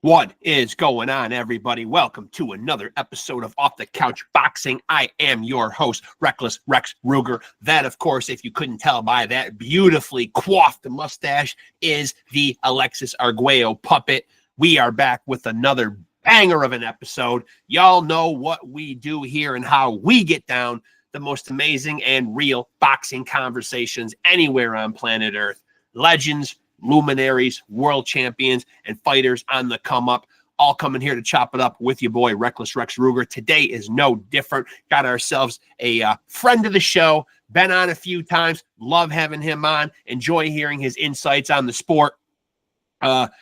What is going on, everybody? Welcome to another episode of Off the Couch Boxing. I am your host, Reckless Rexx Ruger. That, of course, if you couldn't tell by that beautifully coiffed mustache, is the Alexis Arguello puppet. We are back with another banger of an episode. Y'all know what we do here and how we get down the most amazing and real boxing conversations anywhere on planet Earth. Legends, luminaries, world champions, and fighters on the come up, all coming here to chop it up with your boy Reckless Rexx Ruger. Today is no different. Got ourselves a friend of the show, been on a few times, love having him on, enjoy hearing his insights on the sport.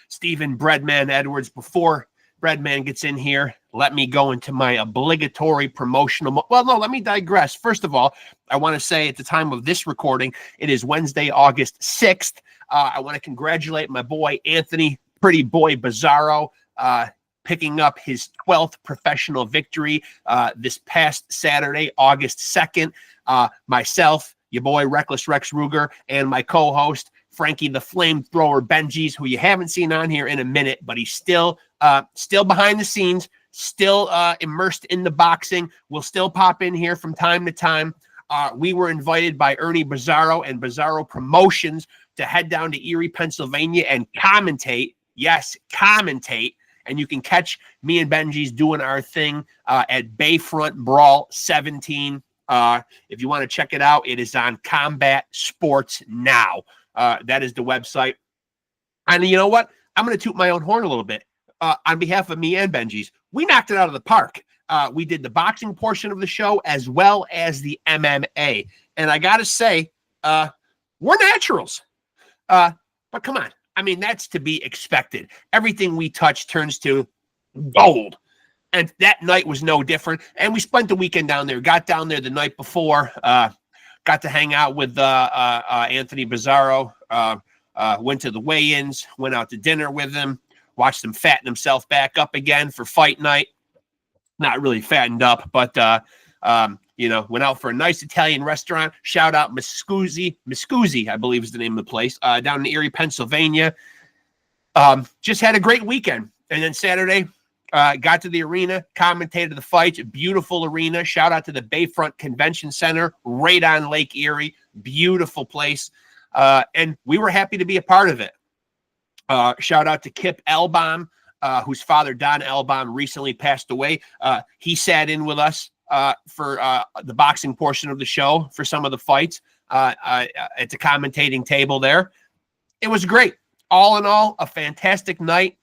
Stephen Breadman Edwards. Before Breadman gets in here, let me go into my obligatory promotional. Well, no, let me digress. First of all, I want to say at the time of this recording, it is Wednesday, August 6th. I want to congratulate my boy, Anthony Pretty Boy Bizarro, picking up his 12th professional victory this past Saturday, August 2nd. Myself, your boy, Reckless Rexx Ruger, and my co-host, Frankie the Flamethrower Benjis, who you haven't seen on here in a minute, but he's still behind the scenes, still immersed in the boxing. We'll still pop in here from time to time. We were invited by Ernie Bizarro and Bizarro Promotions to head down to Erie, Pennsylvania and commentate. Yes, commentate. And you can catch me and Benji's doing our thing at Bayfront Brawl 17. If you want to check it out, it is on Combat Sports Now. That is the website. And you know what? I'm going to toot my own horn a little bit. On behalf of me and Benji's, we knocked it out of the park. We did the boxing portion of the show as well as the MMA. And I got to say, we're naturals. But come on. I mean, that's to be expected. Everything we touch turns to gold. And that night was no different. And we spent the weekend down there. Got down there the night before. Got to hang out with Anthony Bizarro. Went to the weigh-ins. Went out to dinner with him. Watched him fatten himself back up again for fight night. Not really fattened up, but, went out for a nice Italian restaurant. Shout out Miscusi, I believe is the name of the place, down in Erie, Pennsylvania. Just had a great weekend. And then Saturday, got to the arena, commentated the fights. Beautiful arena. Shout out to the Bayfront Convention Center, right on Lake Erie. Beautiful place. And we were happy to be a part of it. Shout out to Kip Elbaum, whose father, Don Elbaum, recently passed away. He sat in with us for the boxing portion of the show for some of the fights at the commentating table there. It was great. All in all, a fantastic night.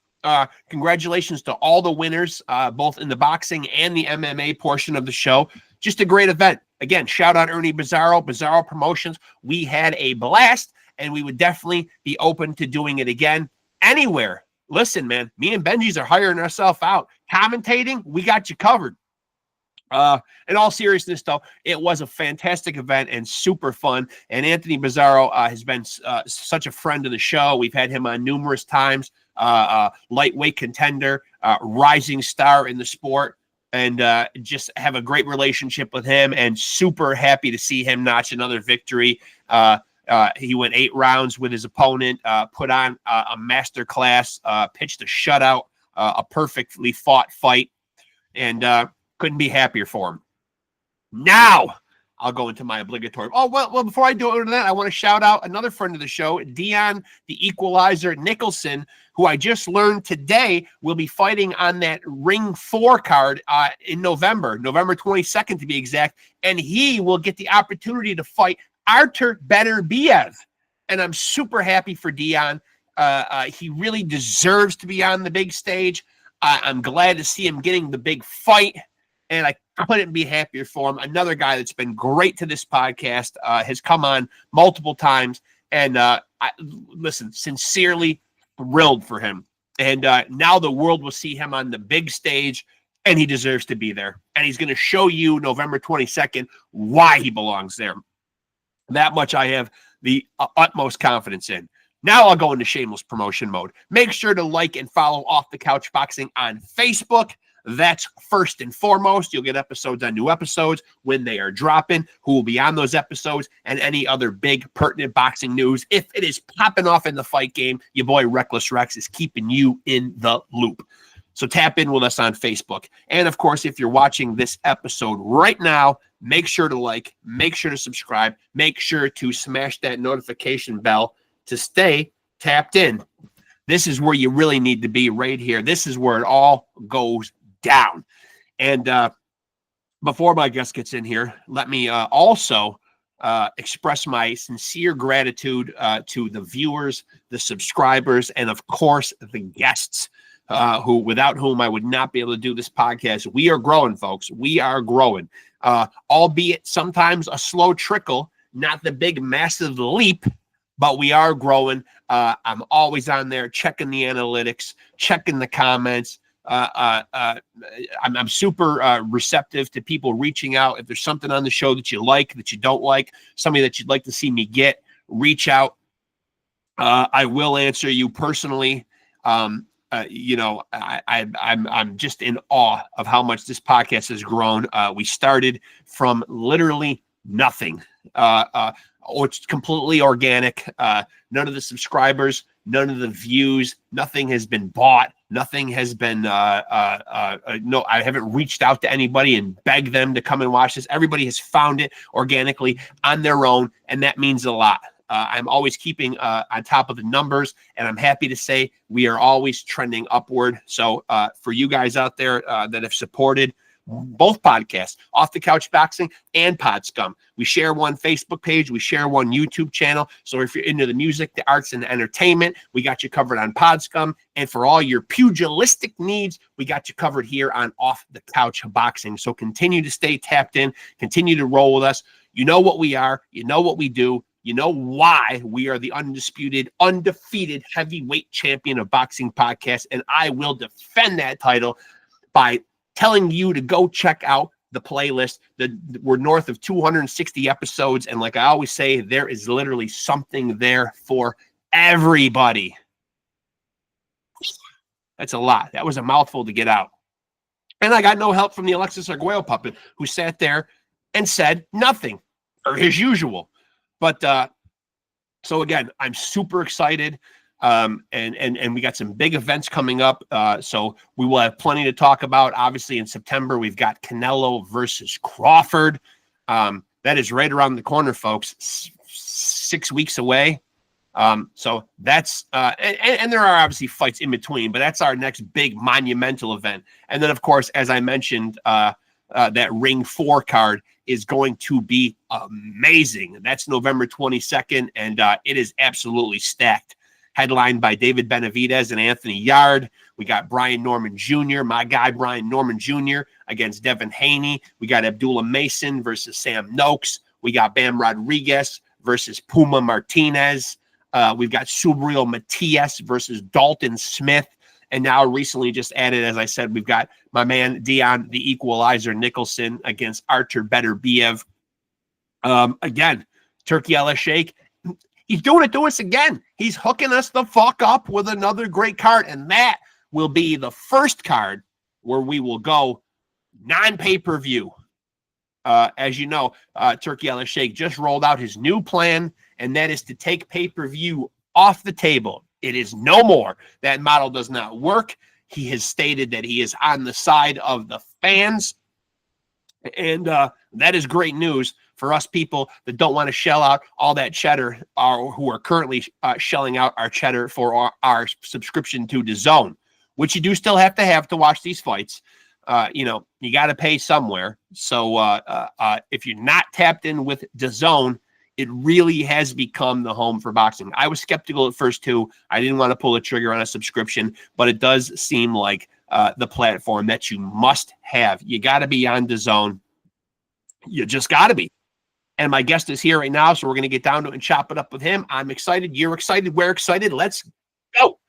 Congratulations to all the winners, both in the boxing and the MMA portion of the show. Just a great event. Again, shout out Ernie Bizarro, Bizarro Promotions. We had a blast, and we would definitely be open to doing it again anywhere. Listen, man, me and Benji's are hiring ourselves out. Commentating, we got you covered. In all seriousness, though, it was a fantastic event and super fun. And Anthony Bizarro has been such a friend of the show. We've had him on numerous times. Lightweight contender, rising star in the sport, and just have a great relationship with him. And super happy to see him notch another victory. He went 8 rounds with his opponent, put on a master class, pitched a shutout, a perfectly fought fight, and couldn't be happier for him. Now, I'll go into my obligatory. Oh, well, before I do that, I want to shout out another friend of the show, Dion the Equalizer Nicholson, who I just learned today will be fighting on that Ring 4 card in November 22nd to be exact, and he will get the opportunity to fight Artur Beterbiev. And I'm super happy for Dion. He really deserves to be on the big stage. I'm glad to see him getting the big fight, and I couldn't be happier for him. Another guy that's been great to this podcast, has come on multiple times, and listen, sincerely thrilled for him. And now the world will see him on the big stage, and he deserves to be there. And he's going to show you November 22nd why he belongs there. That much I have the utmost confidence in. Now I'll go into shameless promotion mode. Make sure to like and follow Off the Couch Boxing on Facebook. That's first and foremost. You'll get episodes on new episodes when they are dropping, who will be on those episodes, and any other big pertinent boxing news. If it is popping off in the fight game, your boy Reckless Rexx is keeping you in the loop. So tap in with us on Facebook. And of course, if you're watching this episode right now, make sure to like, make sure to subscribe, make sure to smash that notification bell to stay tapped in. This is where you really need to be, right here. This is where it all goes down. And before my guest gets in here, let me also express my sincere gratitude to the viewers, the subscribers, and of course, the guests. Without whom I would not be able to do this podcast. We are growing, folks. We are growing, albeit sometimes a slow trickle, not the big, massive leap, but we are growing. I'm always on there checking the analytics, checking the comments. I'm super receptive to people reaching out. If there's something on the show that you like, that you don't like, somebody that you'd like to see me get, reach out. I will answer you personally. I'm just in awe of how much this podcast has grown. We started from literally nothing. It's completely organic. None of the subscribers, none of the views, nothing has been bought. Nothing has been, no, I haven't reached out to anybody and begged them to come and watch this. Everybody has found it organically on their own, and that means a lot. I'm always keeping on top of the numbers, and I'm happy to say we are always trending upward. So for you guys out there that have supported both podcasts, Off the Couch Boxing and Pod Scum, we share one Facebook page, we share one YouTube channel. So if you're into the music, the arts, and the entertainment, we got you covered on Pod Scum. And for all your pugilistic needs, we got you covered here on Off the Couch Boxing. So continue to stay tapped in, continue to roll with us. You know what we are, you know what we do. You know why we are the undisputed, undefeated heavyweight champion of boxing podcast, and I will defend that title by telling you to go check out the playlist. We're north of 260 episodes, and like I always say, there is literally something there for everybody. That's a lot. That was a mouthful to get out. And I got no help from the Alexis Arguello puppet, who sat there and said nothing, or his usual. But so again, I'm super excited, and we got some big events coming up. So we will have plenty to talk about. Obviously, in September, we've got Canelo versus Crawford. That is right around the corner, folks. 6 weeks away. So that's and there are obviously fights in between, but that's our next big monumental event. And then, of course, as I mentioned, that Ring 4 card is going to be amazing. That's November 22nd, and it is absolutely stacked. Headlined by David Benavidez and Anthony Yard. We got Brian Norman Jr., my guy Brian Norman Jr. against Devin Haney. We got Abdullah Mason versus Sam Noakes. We got Bam Rodriguez versus Puma Martinez. We've got Subriel Matias versus Dalton Smith. And now recently just added, as I said, we've got my man Dion the Equalizer Nicholson against Artur Beterbiev. Again, Turkey Allah Sheikh, he's doing it to us again. He's hooking us the fuck up with another great card. And that will be the first card where we will go non-pay-per-view. As you know, Turkey Allah Sheikh just rolled out his new plan, and that is to take pay-per-view off the table. It is no more. That model does not work. He has stated that he is on the side of the fans. And that is great news for us people that don't want to shell out all that cheddar, who are currently shelling out our cheddar for our subscription to DAZN, which you do still have to watch these fights. You got to pay somewhere. So if you're not tapped in with DAZN, it really has become the home for boxing. I was skeptical at first, too. I didn't want to pull the trigger on a subscription, but it does seem like the platform that you must have. You got to be on DAZN. You just got to be. And my guest is here right now, so we're going to get down to it and chop it up with him. I'm excited. You're excited. We're excited. Let's go.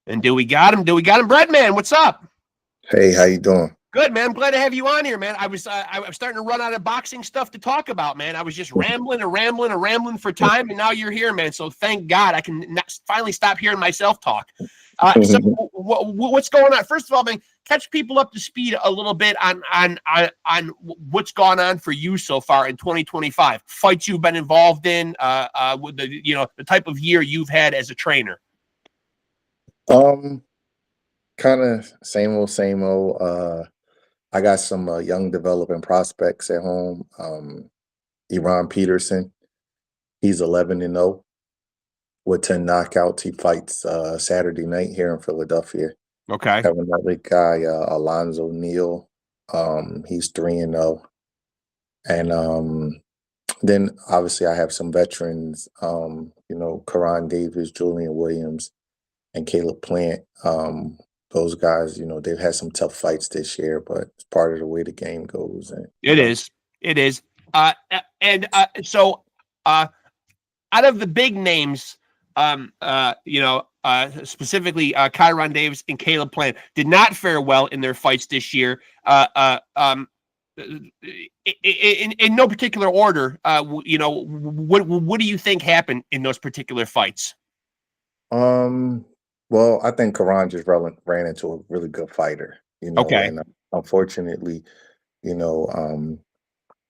And do we got him? Breadman, what's up? Hey, how you doing? Good, man. I'm glad to have you on here, man. I was starting to run out of boxing stuff to talk about, man. I was just rambling for time, and now you're here, man. So thank God I can finally stop hearing myself talk. So what's going on? First of all, man, catch people up to speed a little bit on what's gone on for you so far in 2025. Fights you've been involved in, with the type of year you've had as a trainer. Kind of same old, same old. I got some young developing prospects at home. Iran Peterson, he's 11-0 with 10 knockouts. He fights Saturday night here in Philadelphia. Okay. Have another guy, Alonzo Neal. He's 3-0. And then obviously I have some veterans, Karan Davis, Julian Williams, and Caleb Plant. Those guys, they've had some tough fights this year, but it's part of the way the game goes. And It is. So out of the big names, specifically Kyron Davis and Caleb Plant did not fare well in their fights this year. In no particular order, what do you think happened in those particular fights? Well, I think Karan just ran into a really good fighter, Okay. and unfortunately, you know,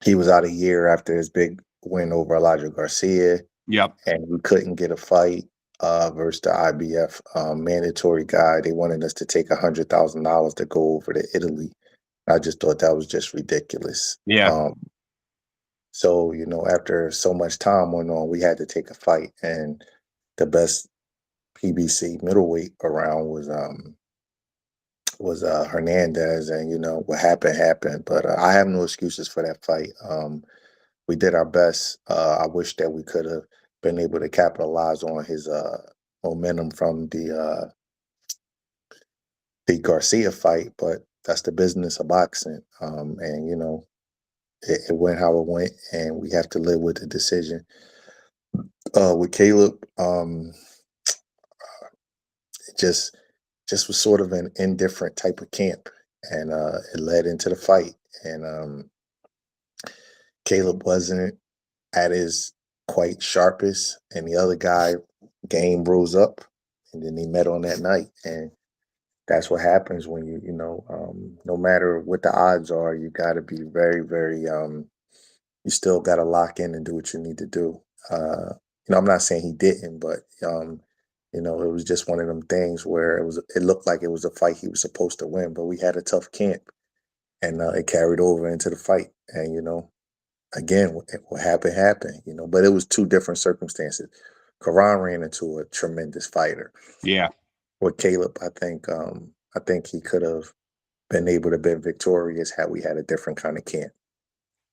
he was out a year after his big win over Elijah Garcia, Yep. and we couldn't get a fight versus the IBF mandatory guy. They wanted us to take $100,000 to go over to Italy. I just thought that was just ridiculous. Yeah. So, after so much time went on, we had to take a fight, and the best PBC middleweight around was Hernandez, and what happened. But I have no excuses for that fight. We did our best. I wish that we could have been able to capitalize on his momentum from the Garcia fight, but that's the business of boxing. And it went how it went, and we have to live with the decision. With Caleb, it just was sort of an indifferent type of camp, and it led into the fight. And Caleb wasn't at his quite sharpest, and the other guy game rose up, and then they met on that night. And that's what happens when no matter what the odds are, you got to be very, very. You still got to lock in and do what you need to do. I'm not saying he didn't, but it was just one of them things where it looked like it was a fight he was supposed to win, but we had a tough camp, and it carried over into the fight. And again, what happened. But it was two different circumstances. Karan ran into a tremendous fighter. Yeah. With Caleb, I think he could have been able to be victorious had we had a different kind of camp.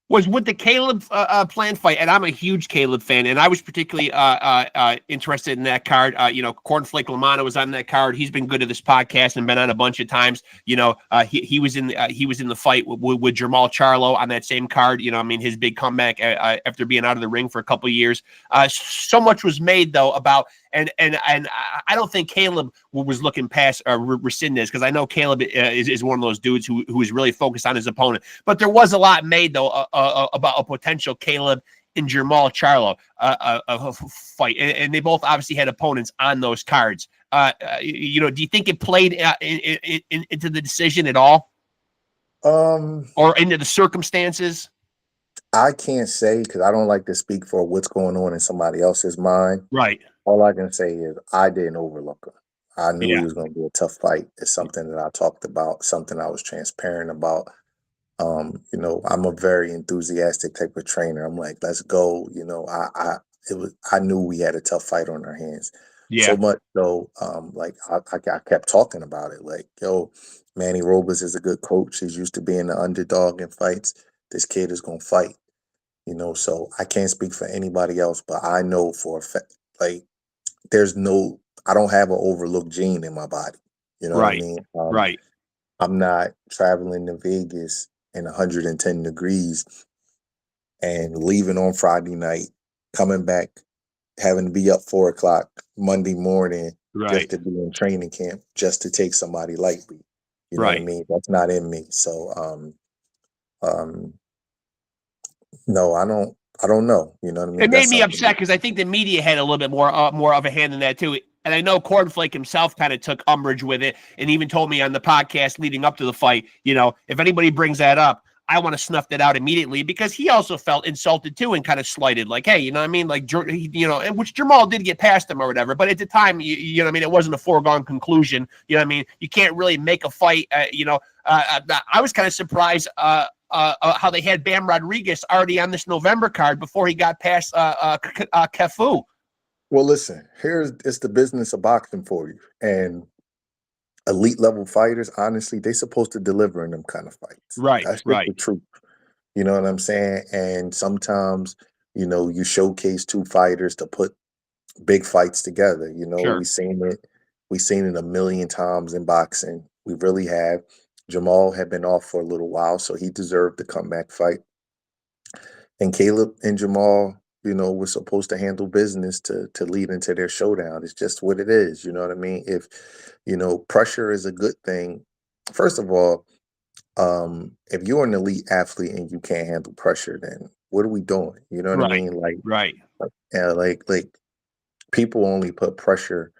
Was with the Caleb Plant fight, and I'm a huge Caleb fan, and I was particularly interested in that card. Cornflake Lamanna was on that card. He's been good to this podcast and been on a bunch of times. He was in the fight with Jamal Charlo on that same card. His big comeback after being out of the ring for a couple of years. So much was made though about. And I don't think Caleb was looking past Resendez, because I know Caleb is one of those dudes who is really focused on his opponent. But there was a lot made though about a potential Caleb and Jamal Charlo fight, and they both obviously had opponents on those cards. Do you think it played into the decision at all, or into the circumstances? I can't say, because I don't like to speak for what's going on in somebody else's mind. Right. All I can say is I didn't overlook him. I knew Yeah. he was going to be a tough fight. It's something that I talked about, something I was transparent about. I'm a very enthusiastic type of trainer. I'm like, let's go. I knew we had a tough fight on our hands. Yeah. So much so, I kept talking about it. Like, yo, Manny Robles is a good coach. He's used to being the underdog in fights. This kid is gonna fight. So I can't speak for anybody else, but I know for a fact, like, I don't have an overlooked gene in my body. You know what I mean? Right. I'm not traveling to Vegas in 110 degrees and leaving on Friday night, coming back, having to be up 4 o'clock Monday morning Right. just to be in training camp, just to take somebody like me. You know what I Right. mean? That's not in me. So um no, I don't know. You know what I mean? It made That's me something. upset because I think the media had a little bit more of a hand in that too. And I know Cornflake himself kind of took umbrage with it, and even told me on the podcast leading up to the fight, if anybody brings that up, I want to snuff that out immediately, because he also felt insulted too and kind of slighted, like, hey, you know what I mean, like, and which Jamal did get past him or whatever, but at the time, you know what I mean, it wasn't a foregone conclusion. You know what I mean? You can't really make a fight. I was kind of surprised. How they had Bam Rodriguez already on this November card before he got past Kefu. Well, listen, it's the business of boxing for you. And elite level fighters, honestly, they supposed to deliver in them kind of fights. Right, That's just the right. truth. You know what I'm saying? And sometimes, you showcase two fighters to put big fights together. Sure. We seen it a million times in boxing. We really have. Jamal had been off for a little while, so he deserved the comeback fight. And Caleb and Jamal, were supposed to handle business to lead into their showdown. It's just what it is. You know what I mean? If pressure is a good thing. First of all, if you're an elite athlete and you can't handle pressure, then what are we doing? You know what I Right, mean? Like, right, yeah, like people only put pressure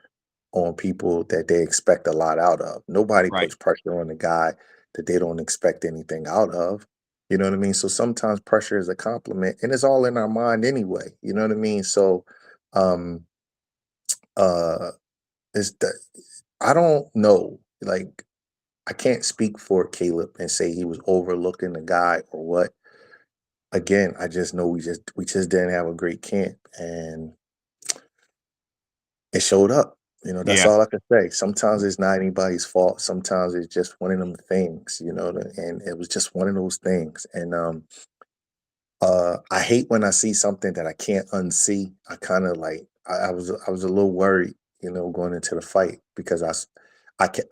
on people that they expect a lot out of. Nobody right. puts pressure on a guy that they don't expect anything out of. You know what I mean? So sometimes pressure is a compliment, and it's all in our mind anyway. You know what I mean? So um uh it's the I don't know. Like, I can't speak for Caleb and say he was overlooking the guy or what. Again, I just know we just didn't have a great camp, and it showed up. That's Yeah, all I can say. Sometimes it's not anybody's fault. Sometimes it's just one of them things, and it was just one of those things. And I hate when I see something that I can't unsee. I kind of like I was a little worried, going into the fight, because I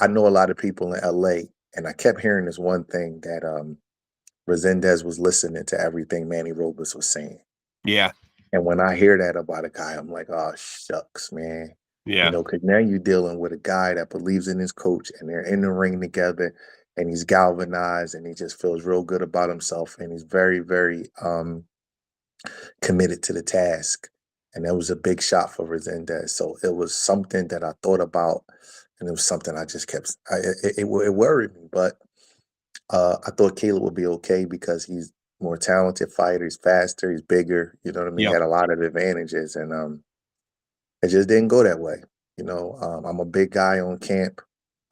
know a lot of people in LA, and I kept hearing this one thing that Resendez was listening to everything Manny Robles was saying. yeah, And when I hear that about a guy, I'm like, oh shucks, man. yeah. Because now you're dealing with a guy that believes in his coach, and they're in the ring together, and he's galvanized, and he just feels real good about himself, and he's very, very committed to the task. And that was a big shot for Resendez. So it was something that I thought about, and it was something I just kept. It worried me, but I thought Caleb would be okay because he's more talented fighter. He's faster. He's bigger. You know what I mean? He Yep. had a lot of advantages, and it just didn't go that way. I'm a big guy on camp.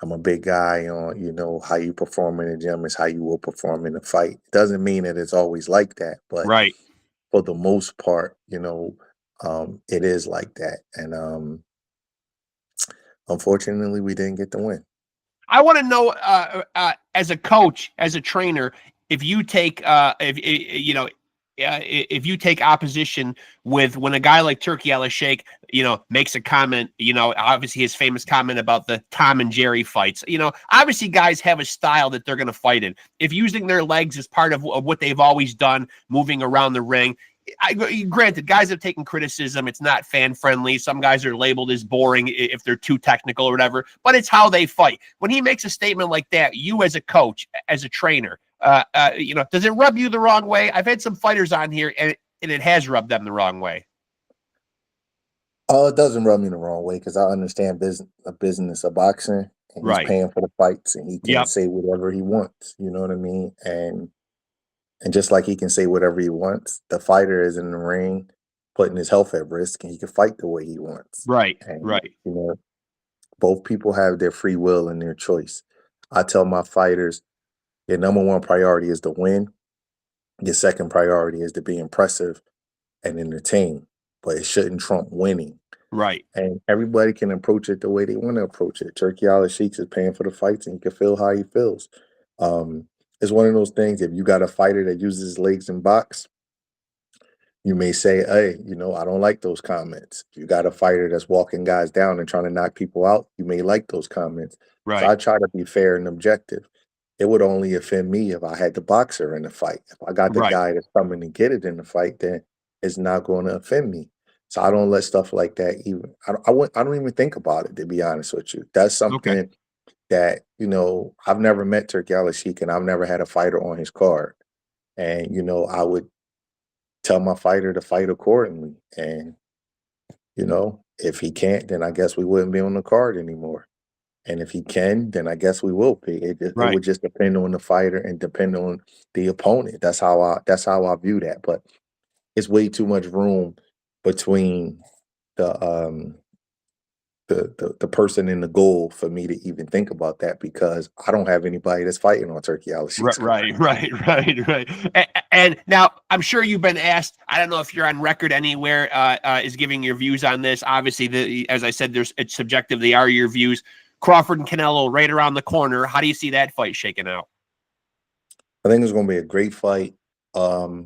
I'm a big guy on, how you perform in the gym is how you will perform in the fight. It doesn't mean that it's always like that, but Right. for the most part, it is like that. And unfortunately, we didn't get the win. I want to know, as a coach, as a trainer, if you take, if you take opposition with when a guy like Turkey Al Sheikh, makes a comment, obviously his famous comment about the Tom and Jerry fights. Obviously guys have a style that they're going to fight in. If using their legs is part of what they've always done, moving around the ring, granted, guys have taken criticism. It's not fan friendly. Some guys are labeled as boring if they're too technical or whatever, but it's how they fight. When he makes a statement like that, you as a coach, as a trainer, does it rub you the wrong way? I've had some fighters on here, and it has rubbed them the wrong way. Oh, it doesn't rub me the wrong way because I understand business of boxing, and he's Right. paying for the fights, and he can Yep. say whatever he wants. You know what I mean? And just like he can say whatever he wants, the fighter is in the ring putting his health at risk, and he can fight the way he wants. Right. And Right. both people have their free will and their choice. I tell my fighters, your number one priority is to win. Your second priority is to be impressive and entertain, but it shouldn't trump winning. Right. And everybody can approach it the way they want to approach it. Turkey Al Sheiks is paying for the fights, and he can feel how he feels. Um, it's one of those things. If you got a fighter that uses his legs in box, you may say, "Hey, I don't like those comments." If you got a fighter that's walking guys down and trying to knock people out, you may like those comments. So Right. I try to be fair and objective. It would only offend me if I had the boxer in the fight. If I got the Right. guy that's coming to get it in the fight, then it's not going to offend me. So I don't let stuff like that even. I don't even think about it, to be honest with you. That's Okay. something that, I've never met Turki Al-Sheikh and I've never had a fighter on his card. And, I would tell my fighter to fight accordingly. And, if he can't, then I guess we wouldn't be on the card anymore. And if he can, then I guess we will be. It Right. would just depend on the fighter and depend on the opponent. That's how I view that. But it's way too much room between the the person and the goal for me to even think about that because I don't have anybody that's fighting on Turki Al-Sheikh's card. Right. And now I'm sure you've been asked. I don't know if you're on record anywhere is giving your views on this. Obviously, as I said, it's subjective. They are your views. Crawford and Canelo right around the corner. How do you see that fight shaking out? I think it's going to be a great fight. There's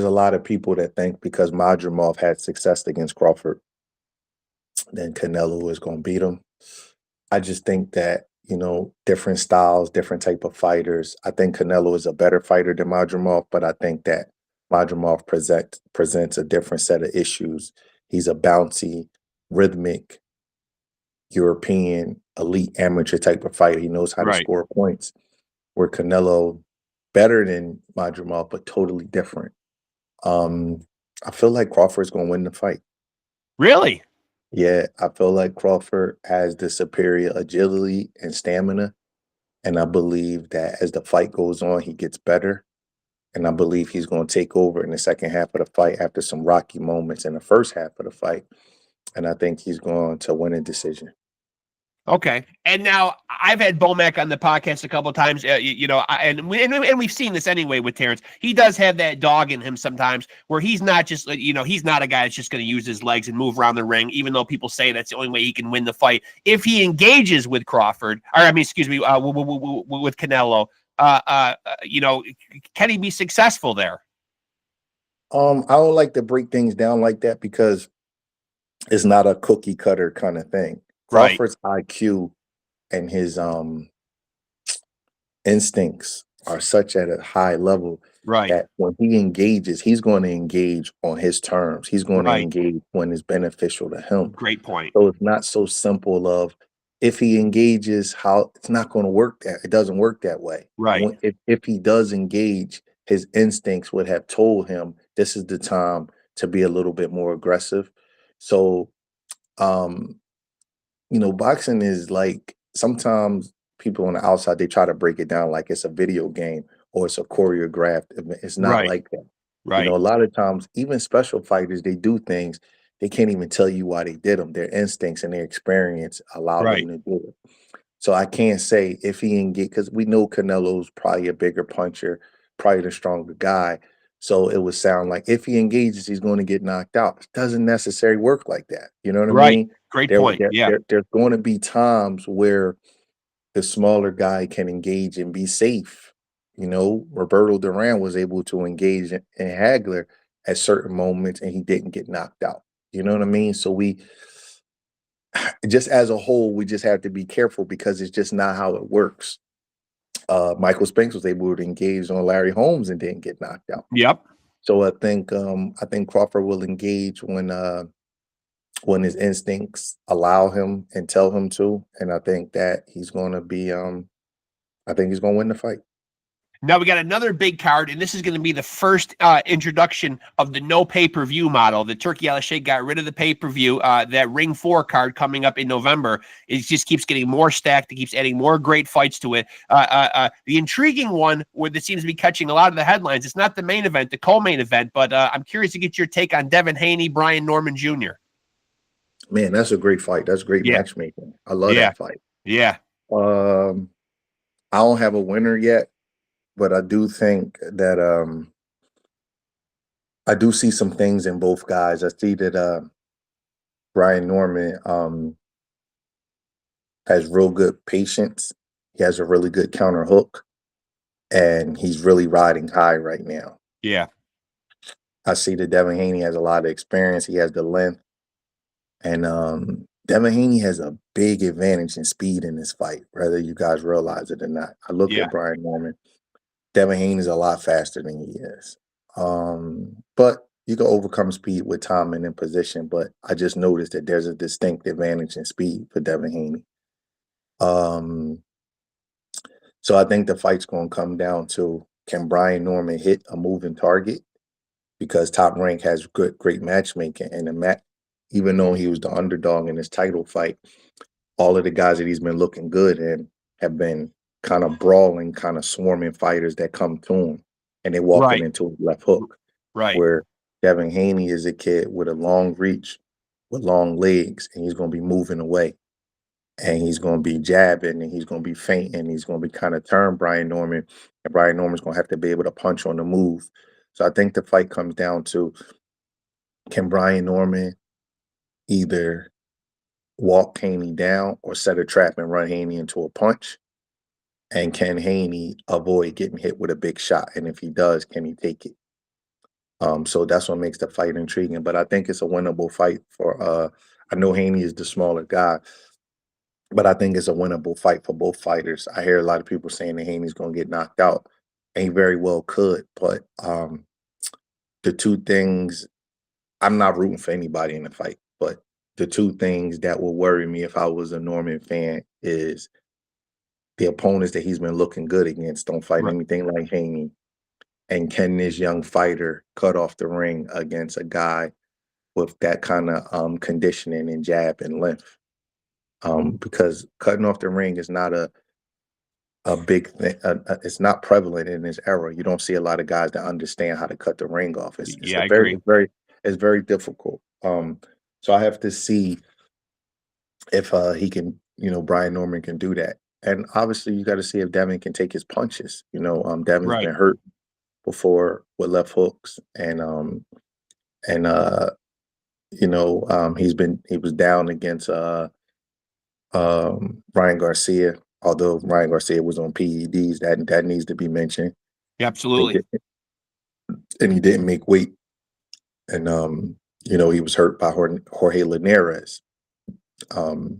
a lot of people that think because Madrimov had success against Crawford, then Canelo is going to beat him. I just think that, different styles, different type of fighters. I think Canelo is a better fighter than Madrimov, but I think that Madrimov presents a different set of issues. He's a bouncy, rhythmic, European, elite amateur type of fighter. He knows how to Right. score points. Where Canelo, better than Madrimov, but totally different. I feel like Crawford's going to win the fight. Really? Yeah, I feel like Crawford has the superior agility and stamina. And I believe that as the fight goes on, he gets better. And I believe he's going to take over in the second half of the fight after some rocky moments in the first half of the fight. And I think he's going to win a decision. Okay. And now I've had Bomac on the podcast a couple of times, and we've seen this anyway with Terrence. He does have that dog in him sometimes where he's not just, he's not a guy that's just going to use his legs and move around the ring, even though people say that's the only way he can win the fight. If he engages with Crawford, or I mean, excuse me, with Canelo, can he be successful there? I don't like to break things down like that because it's not a cookie cutter kind of thing. Right. Crawford's IQ and his instincts are such at a high level Right. that when he engages, he's going to engage on his terms. He's going to Right. engage when it's beneficial to him. Great point. So it's not so simple of if he engages, how it's not going to work that it doesn't work that way. Right. If he does engage, his instincts would have told him this is the time to be a little bit more aggressive. So um boxing is like sometimes people on the outside they try to break it down like it's a video game or it's a choreographed event. It's not Right. like that. Right. A lot of times, even special fighters, they do things they can't even tell you why they did them. Their instincts and their experience allow them Right. to do it. So I can't say if he can get because we know Canelo's probably a bigger puncher, probably the stronger guy. So it would sound like if he engages, he's going to get knocked out. It doesn't necessarily work like that. You know what I Right. mean? Great There, point. there, Yeah. there there's going to be times where the smaller guy can engage and be safe. Roberto Duran was able to engage in Hagler at certain moments and he didn't get knocked out. You know what I mean? So we just as a whole, we just have to be careful because it's just not how it works. Michael Spinks was able to engage on Larry Holmes and didn't get knocked out. Yep. So I think Crawford will engage when his instincts allow him and tell him to. And I think that he's gonna be I think he's gonna win the fight. Now we got another big card, and this is going to be the first introduction of the no pay-per-view model. The Turki Al-Sheikh got rid of the pay-per-view. That Ring 4 card coming up in November, it just keeps getting more stacked. It keeps adding more great fights to it. The intriguing one, where that seems to be catching a lot of the headlines, it's not the main event, the co-main event, but I'm curious to get your take on Devin Haney, Brian Norman Jr. Man, that's a great fight. That's great Yeah, matchmaking. I love yeah, that fight. yeah, Um, I don't have a winner yet, but I do think that I do see some things in both guys. I see that Brian Norman has real good patience. He has a really good counter hook, and he's really riding high right now. yeah, I see that Devin Haney has a lot of experience. He has the length, and Devin Haney has a big advantage in speed in this fight, whether you guys realize it or not. I look yeah. at Brian Norman. Devin Haney is a lot faster than he is. But you can overcome speed with time and in position. But I just noticed that there's a distinct advantage in speed for Devin Haney. Um, so I think the fight's going to come down to, can Brian Norman hit a moving target? Because Top Rank has great matchmaking, and even though he was the underdog in his title fight, all of the guys that he's been looking good in have been kind of brawling, kind of swarming fighters that come to him, and they're walking Right. into a left hook. Right. Where Devin Haney is a kid with a long reach, with long legs, and he's going to be moving away. And he's going to be jabbing, and he's going to be feinting. He's going to be kind of turn Brian Norman, and Brian Norman's going to have to be able to punch on the move. So I think the fight comes down to, can Brian Norman either walk Haney down or set a trap and run Haney into a punch? And can Haney avoid getting hit with a big shot? And if he does, can he take it? So that's what makes the fight intriguing. But I think it's a winnable fight for I know Haney is the smaller guy, but I think it's a winnable fight for both fighters. I hear a lot of people saying that Haney's gonna get knocked out, and he very well could. But the two things, I'm not rooting for anybody in the fight, but the two things that would worry me if I was a Norman fan is the opponents that he's been looking good against don't fight Right. anything like Haney. And can this young fighter cut off the ring against a guy with that kind of conditioning and jab and length? Because cutting off the ring is not a big thing. It's not prevalent in this era. You don't see a lot of guys that understand how to cut the ring off. Yeah, I agree. It's very difficult. So I have to see if he can, Brian Norman can do that. And obviously, you got to see if Devin can take his punches. Devin's Right. been hurt before with left hooks, and he was down against Ryan Garcia. Although Ryan Garcia was on PEDs, that needs to be mentioned. Absolutely. And he didn't make weight, and he was hurt by Jorge Linares. So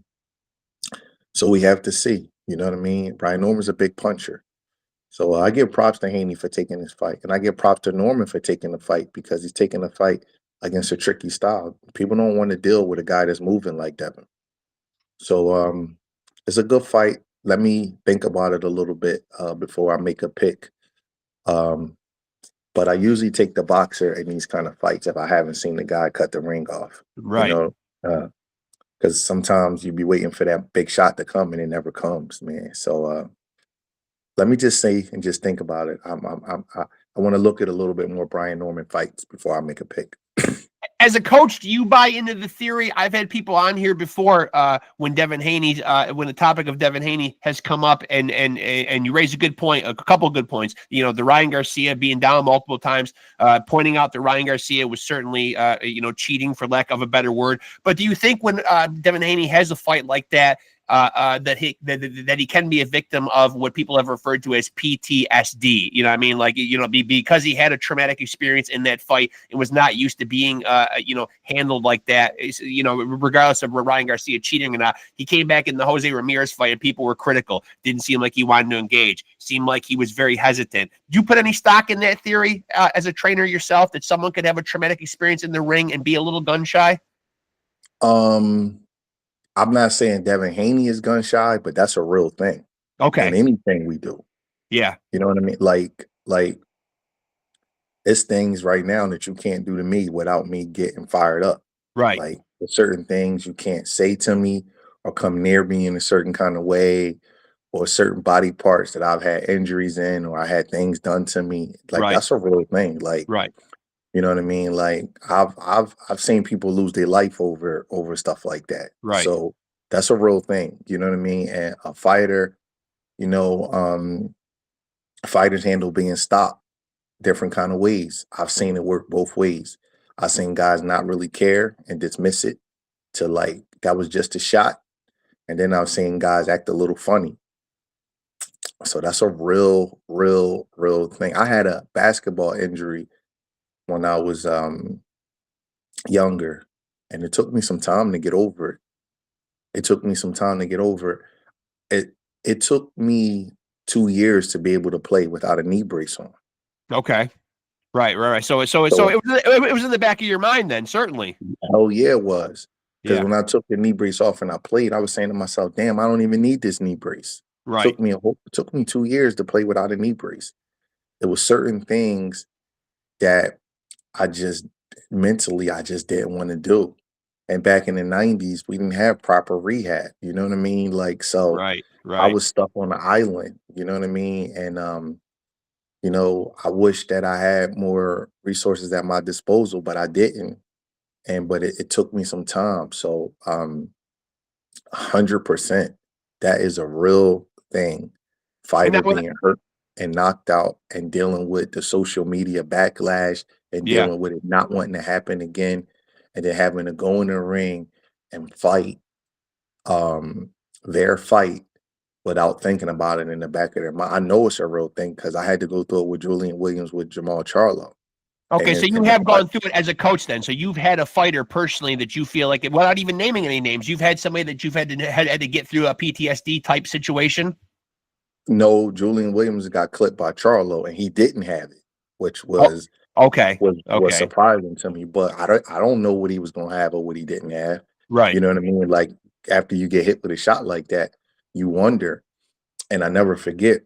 we have to see. You know what I mean? Brian Norman's a big puncher. So I give props to Haney for taking this fight, and I give props to Norman for taking the fight, because he's taking the fight against a tricky style. People don't want to deal with a guy that's moving like Devin. So it's a good fight. Let me think about it a little bit before I make a pick. But I usually take the boxer in these kind of fights if I haven't seen the guy cut the ring off. Right. Because sometimes you be waiting for that big shot to come and it never comes, man. So let me just say and just think about it. I want to look at a little bit more Brian Norman fights before I make a pick. As a coach, do you buy into the theory? I've had people on here before when Devin Haney, when the topic of Devin Haney has come up, and you raise a good point, a couple of good points. The Ryan Garcia being down multiple times, pointing out that Ryan Garcia was certainly, cheating, for lack of a better word. But do you think when Devin Haney has a fight like that, that he can be a victim of what people have referred to as PTSD? You know what I mean? Like, because he had a traumatic experience in that fight and was not used to being, handled like that. Regardless of Ryan Garcia cheating or not, he came back in the Jose Ramirez fight and people were critical. Didn't seem like he wanted to engage. Seemed like he was very hesitant. Do you put any stock in that theory as a trainer yourself, that someone could have a traumatic experience in the ring and be a little gun shy? I'm not saying Devin Haney is gun shy, but that's a real thing. Okay. In anything we do. Yeah. You know what I mean? Like it's things right now that you can't do to me without me getting fired up. Right. Like there's certain things you can't say to me or come near me in a certain kind of way, or certain body parts that I've had injuries in, or I had things done to me. Like Right. that's a real thing. Like, Right. you know what I mean? Like I've seen people lose their life over stuff like that. Right. So that's a real thing. You know what I mean? And a fighter, fighters handle being stopped different kind of ways. I've seen it work both ways. I've seen guys not really care and dismiss it to like that was just a shot. And then I've seen guys act a little funny. So that's a real thing. I had a basketball injury when I was younger, and it took me some time to get over it. It took me 2 years to be able to play without a knee brace on. Okay. Right. So it was in the back of your mind then, certainly. Oh yeah, it was. Because Yeah. when I took the knee brace off and I played, I was saying to myself, "Damn, I don't even need this knee brace." Right. It took me 2 years to play without a knee brace. It was certain things that I just mentally I just didn't want to do. And back in the 90s, we didn't have proper rehab. You know what I mean? Like, so Right. I Right. was stuck on the island. You know what I mean? And I wish that I had more resources at my disposal, but I didn't. And but it took me some time. So 100%. That is a real thing. And Fighter that was, being hurt and knocked out and dealing with the social media backlash and yeah. dealing with it not wanting to happen again and then having to go in the ring and fight um their fight without thinking about it in the back of their mind. I know it's a real thing because I had to go through it with Julian Williams with Jamal Charlo. Okay, And so you in the have fight, gone through it as a coach then. So you've had a fighter personally that you feel like, without even naming any names, you've had somebody that you've had to get through a PTSD type situation. no, Julian Williams got clipped by Charlo and he didn't have it, which Oh, okay. was Okay. surprising to me. But I don't know what he was gonna have or what he didn't have. Right. You know what I mean? Like after you get hit with a shot like that, you wonder. And I never forget,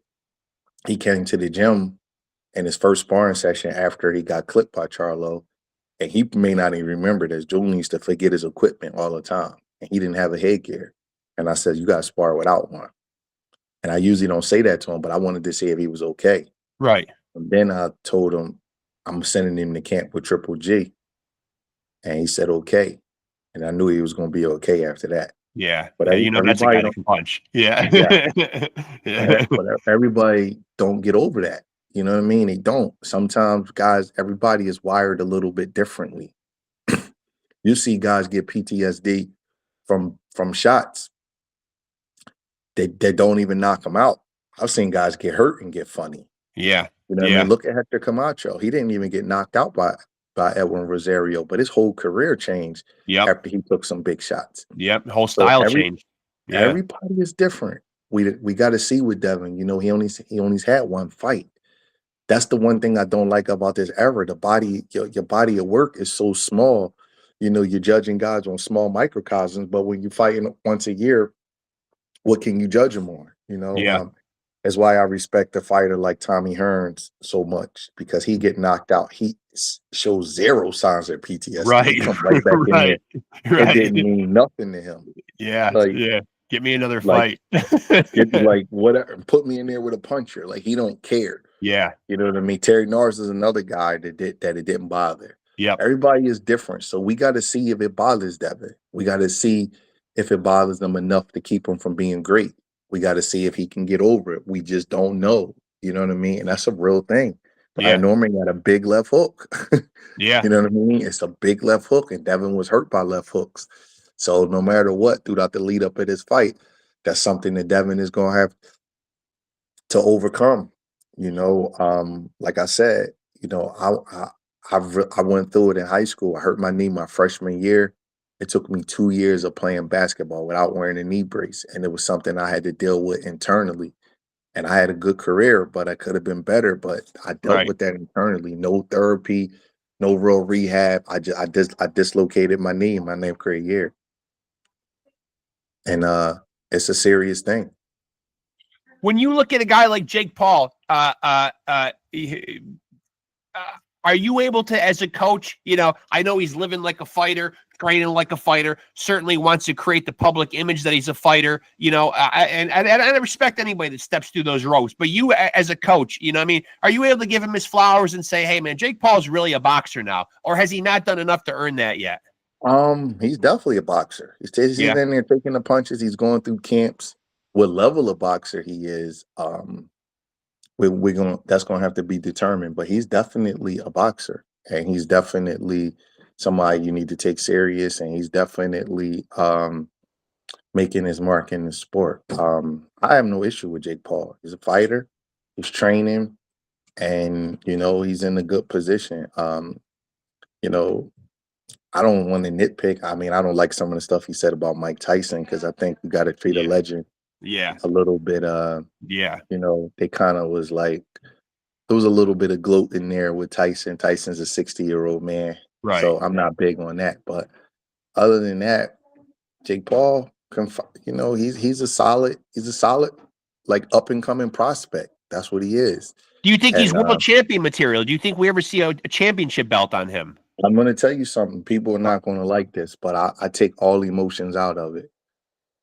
he came to the gym in his first sparring session after he got clipped by Charlo, and he may not even remember this. Julian used to forget his equipment all the time, and he didn't have a headgear. And I said, "You got to spar without one." And I usually don't say that to him, but I wanted to see if he was okay. Right. And then I told him I'm sending him to camp with Triple G, and he said okay. And I knew he was going to be okay after that. Yeah. But Yeah. You know, that's a everybody guy that don't, can punch. Yeah. yeah. Yeah. But everybody don't get over that. You know what I mean? They don't. Sometimes guys, everybody is wired a little bit differently. You see guys get PTSD from shots. They don't even knock them out. I've seen guys get hurt and get funny. Yeah. You know what I Yeah. mean? Look at Hector Camacho. He didn't even get knocked out by Edwin Rosario, but his whole career changed Yep. after he took some big shots. Yep. Whole So style change. Yeah. everybody is different. We got to see with Devin. He only had one fight. That's the one thing I don't like about this era. The body, your body of work is so small. You're judging guys on small microcosms, but when you're fighting once a year, what can you judge them on? Yeah. That's why I respect a fighter like Tommy Hearns so much because he get knocked out. He shows zero signs of PTSD. He Right. come right back in there. Right. It Right. didn't mean nothing to him. Yeah. Like, Yeah. Get me another like, fight. like whatever. Put me in there with a puncher. Like he don't care. Yeah. You know what I mean? Terry Nars is another guy that it didn't bother. Yep. Everybody is different, so we got to see if it bothers Devin. We got to see if it bothers them enough to keep him from being great. We got to see if he can get over it. We just don't know. You know what I mean? And that's a real thing. Brian Yeah. Norman got a big left hook. Yeah. You know what I mean? It's a big left hook, and Devin was hurt by left hooks. So no matter what, throughout the lead up of this fight, that's something that Devin is going to have to overcome. Like I said, I went through it in high school. I hurt my knee my freshman year. It took me 2 years of playing basketball without wearing a knee brace, and it was something I had to deal with internally. And I had a good career, but I could have been better. But I dealt Right. with that internally. No therapy, no real rehab. I dislocated my knee in my 9th grade year, and it's a serious thing. When you look at a guy like Jake Paul, are you able to, as a coach, I know he's living like a fighter, training like a fighter, certainly wants to create the public image that he's a fighter, and I respect anybody that steps through those roads. But you, as a coach, I mean, are you able to give him his flowers and say, hey, man, Jake Paul's really a boxer now? Or has he not done enough to earn that yet? He's definitely a boxer. He's Yeah. in there taking the punches. He's going through camps. What level of boxer he is, that's gonna have to be determined. But he's definitely a boxer, and he's definitely somebody you need to take serious. And he's definitely making his mark in the sport. I have no issue with Jake Paul. He's a fighter. He's training, and he's in a good position. You know, I don't want to nitpick. I mean, I don't like some of the stuff he said about Mike Tyson because I think you got to treat a Yeah. legend Yeah. a little bit. Yeah. They kind of was like there was a little bit of gloat in there with Tyson. Tyson's a 60-year-old man, Right. so I'm not big on that. But other than that, Jake Paul, he's a solid like up and coming prospect. That's what he is. Do you think he's And world champion material? Do you think we ever see a championship belt on him? I'm going to tell you something. People are not going to like this, but I take all emotions out of it.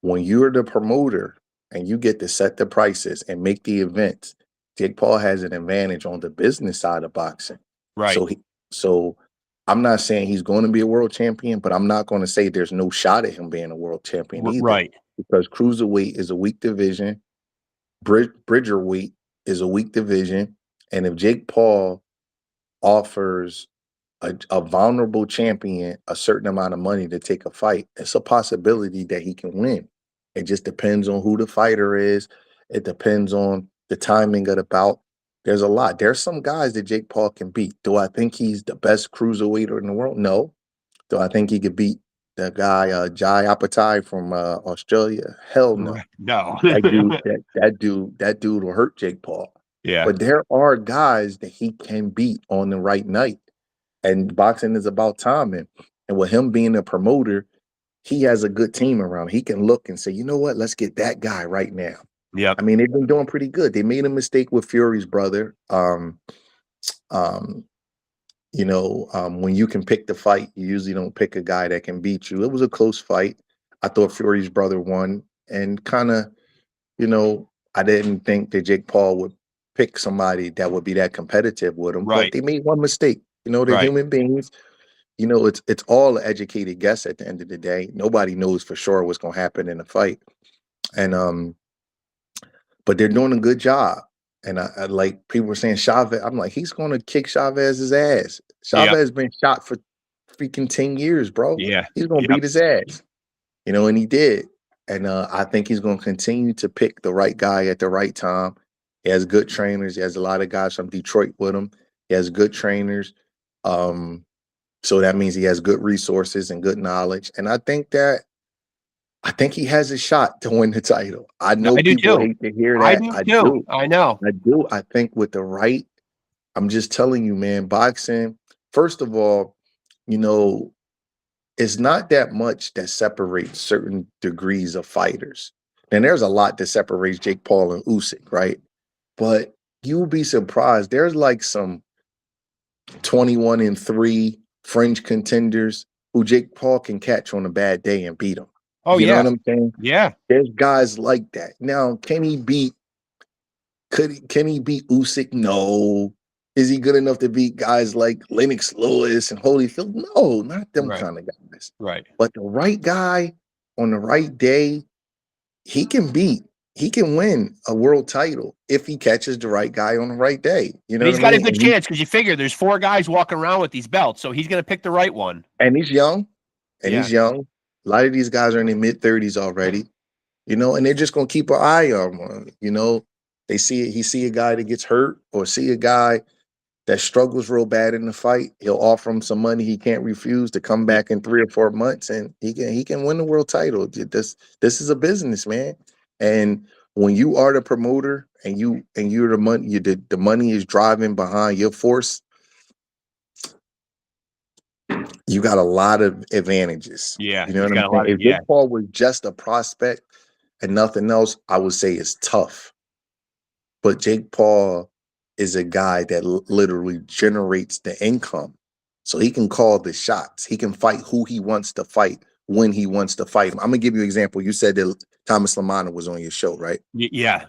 When you're the promoter and you get to set the prices and make the events, Jake Paul has an advantage on the business side of boxing. Right. So I'm not saying he's going to be a world champion, but I'm not going to say there's no shot at him being a world champion either. Right. Because cruiserweight is a weak division, bridgerweight is a weak division, and if Jake Paul offers a vulnerable champion a certain amount of money to take a fight, it's a possibility that he can win. It just depends on who the fighter is. It depends on the timing of the bout. There's a lot. There's some guys that Jake Paul can beat. Do I think he's the best cruiserweighter in the world? No. Do I think he could beat the guy Jai Apatai from Australia? Hell no. No. That dude will hurt Jake Paul. Yeah. But there are guys that he can beat on the right night. And boxing is about timing. And with him being a promoter, he has a good team around. He can look and say, you know what, let's get that guy right now. Yep. I mean, they've been doing pretty good. They made a mistake with Fury's brother. When you can pick the fight, you usually don't pick a guy that can beat you. It was a close fight. I thought Fury's brother won. And kind of, I didn't think that Jake Paul would pick somebody that would be that competitive with him. Right. But they made one mistake. They're Right. human beings. It's all an educated guess at the end of the day. Nobody knows for sure what's going to happen in a fight. And but they're doing a good job. And I like people were saying Chavez. I'm like, he's going to kick Chavez's ass. Chavez has been shot for freaking 10 years, bro. Yeah. He's going to beat his ass. And he did. And I think he's going to continue to pick the right guy at the right time. He has good trainers. He has a lot of guys from Detroit with him. He has good trainers. So that means he has good resources and good knowledge. And I think he has a shot to win the title. I know people hate to hear that. I do. I know. I do. I think with the right, I'm just telling you, man, boxing, first of all, it's not that much that separates certain degrees of fighters. And there's a lot that separates Jake Paul and Usyk, right? But you'll be surprised. There's like some 21-3 fringe contenders who Jake Paul can catch on a bad day and beat them. Oh, you know what I'm saying? Yeah. There's guys like that. Now, can he beat Usyk? No. Is he good enough to beat guys like Lennox Lewis and Holyfield? No, not them kind of guys. Right. But the right guy on the right day, he can win a world title if he catches the right guy on the right day. But he's got a good chance because you figure there's 4 guys walking around with these belts, so he's going to pick the right one. And he's young. He's young. A lot of these guys are in their mid-30s already, and they're just going to keep an eye on him. He see a guy that gets hurt or see a guy that struggles real bad in the fight. He'll offer him some money he can't refuse to come back in 3 or 4 months, and he can win the world title. This is a business, man. And when you are the promoter and you're the money, the money is driving behind your force, you got a lot of advantages. Yeah. You know what I'm saying? If Jake Paul was just a prospect and nothing else, I would say it's tough. But Jake Paul is a guy that literally generates the income. So he can call the shots. He can fight who he wants to fight when he wants to fight him. I'm going to give you an example. You said that Thomas Lamana was on your show, right? Yeah.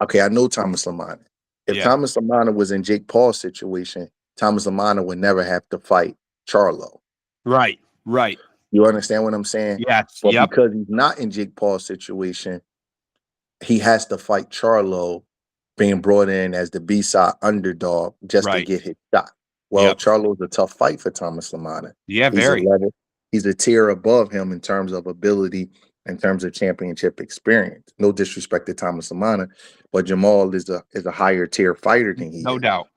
Okay, I know Thomas Lamana. If Thomas Lamana was in Jake Paul's situation, Thomas Lamana would never have to fight Charlo. Right. You understand what I'm saying? Yeah. But because he's not in Jake Paul's situation, he has to fight Charlo, being brought in as the B-side underdog just to get his shot. Well, Charlo's a tough fight for Thomas Lamana. Yeah, He's a tier above him in terms of ability, in terms of championship experience. No disrespect to Thomas Lamana, but Jamal is a higher tier fighter than he is. No doubt.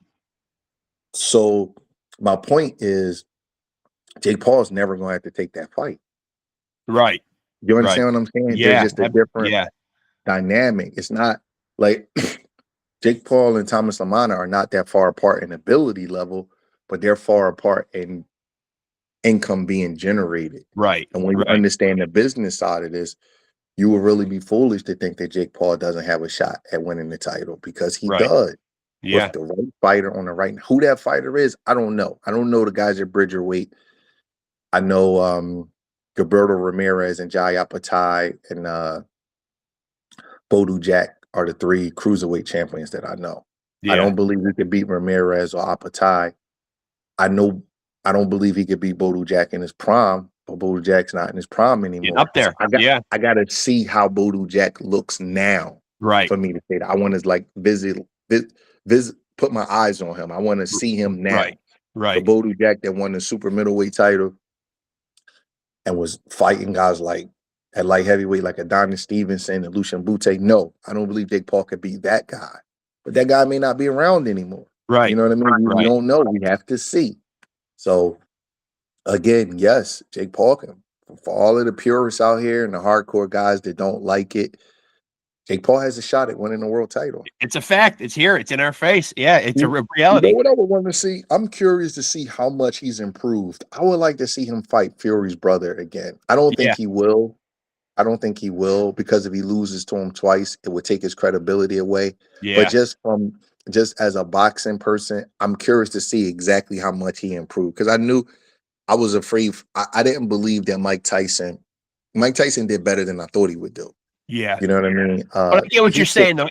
So my point is, Jake Paul's never going to have to take that fight. Right. You understand what I'm saying? Yeah. There's just a different dynamic. It's not like Jake Paul and Thomas Lamana are not that far apart in ability level, but they're far apart in income being generated. Right. And when you Right. understand the business side of this, you will really be foolish to think that Jake Paul doesn't have a shot at winning the title, because he Right. does. Yeah. With the right fighter on the right, who that fighter is, I don't know. I don't know the guys at Bridgerweight. I know Gilberto Ramirez and Jai Apatai and Bodu Jack are the 3 cruiserweight champions that I know. I Yeah. don't believe we could beat Ramirez or Apatai. I don't believe he could beat Bodu Jack in his prime, but Bodu Jack's not in his prime Getting anymore. up So there. Yeah. I gotta see how Bodu Jack looks now Right. for me to say that. I want to like visit, put my eyes on him. I want to see him Right. now. The Right. Bodu Jack that won the super middleweight title and was fighting guys like at light heavyweight, like Adonis Stevenson and Lucian Bute. No, I don't believe Jake Paul could beat that guy. But that guy may not be around anymore. You Right. know what I mean? We Right. don't know. We have to see. So again, yes, Jake Paul can. For all of the purists out here and the hardcore guys that don't like it, Jake Paul has a shot at winning the world title. It's a fact. It's here. It's in our face. Yeah. It's a You know reality. what I would want to see? I'm curious to see how much he's improved. I would like to see him fight Fury's brother again. I don't think Yeah. he will. I don't think he will, because if he loses to him twice, it would take his credibility away. But Yeah. just as a boxing person, I'm curious to see exactly how much he improved, because I was afraid. I didn't believe that Mike Tyson did better than I thought he would do. Yeah. You know what I mean? But I get what He you're took saying, though.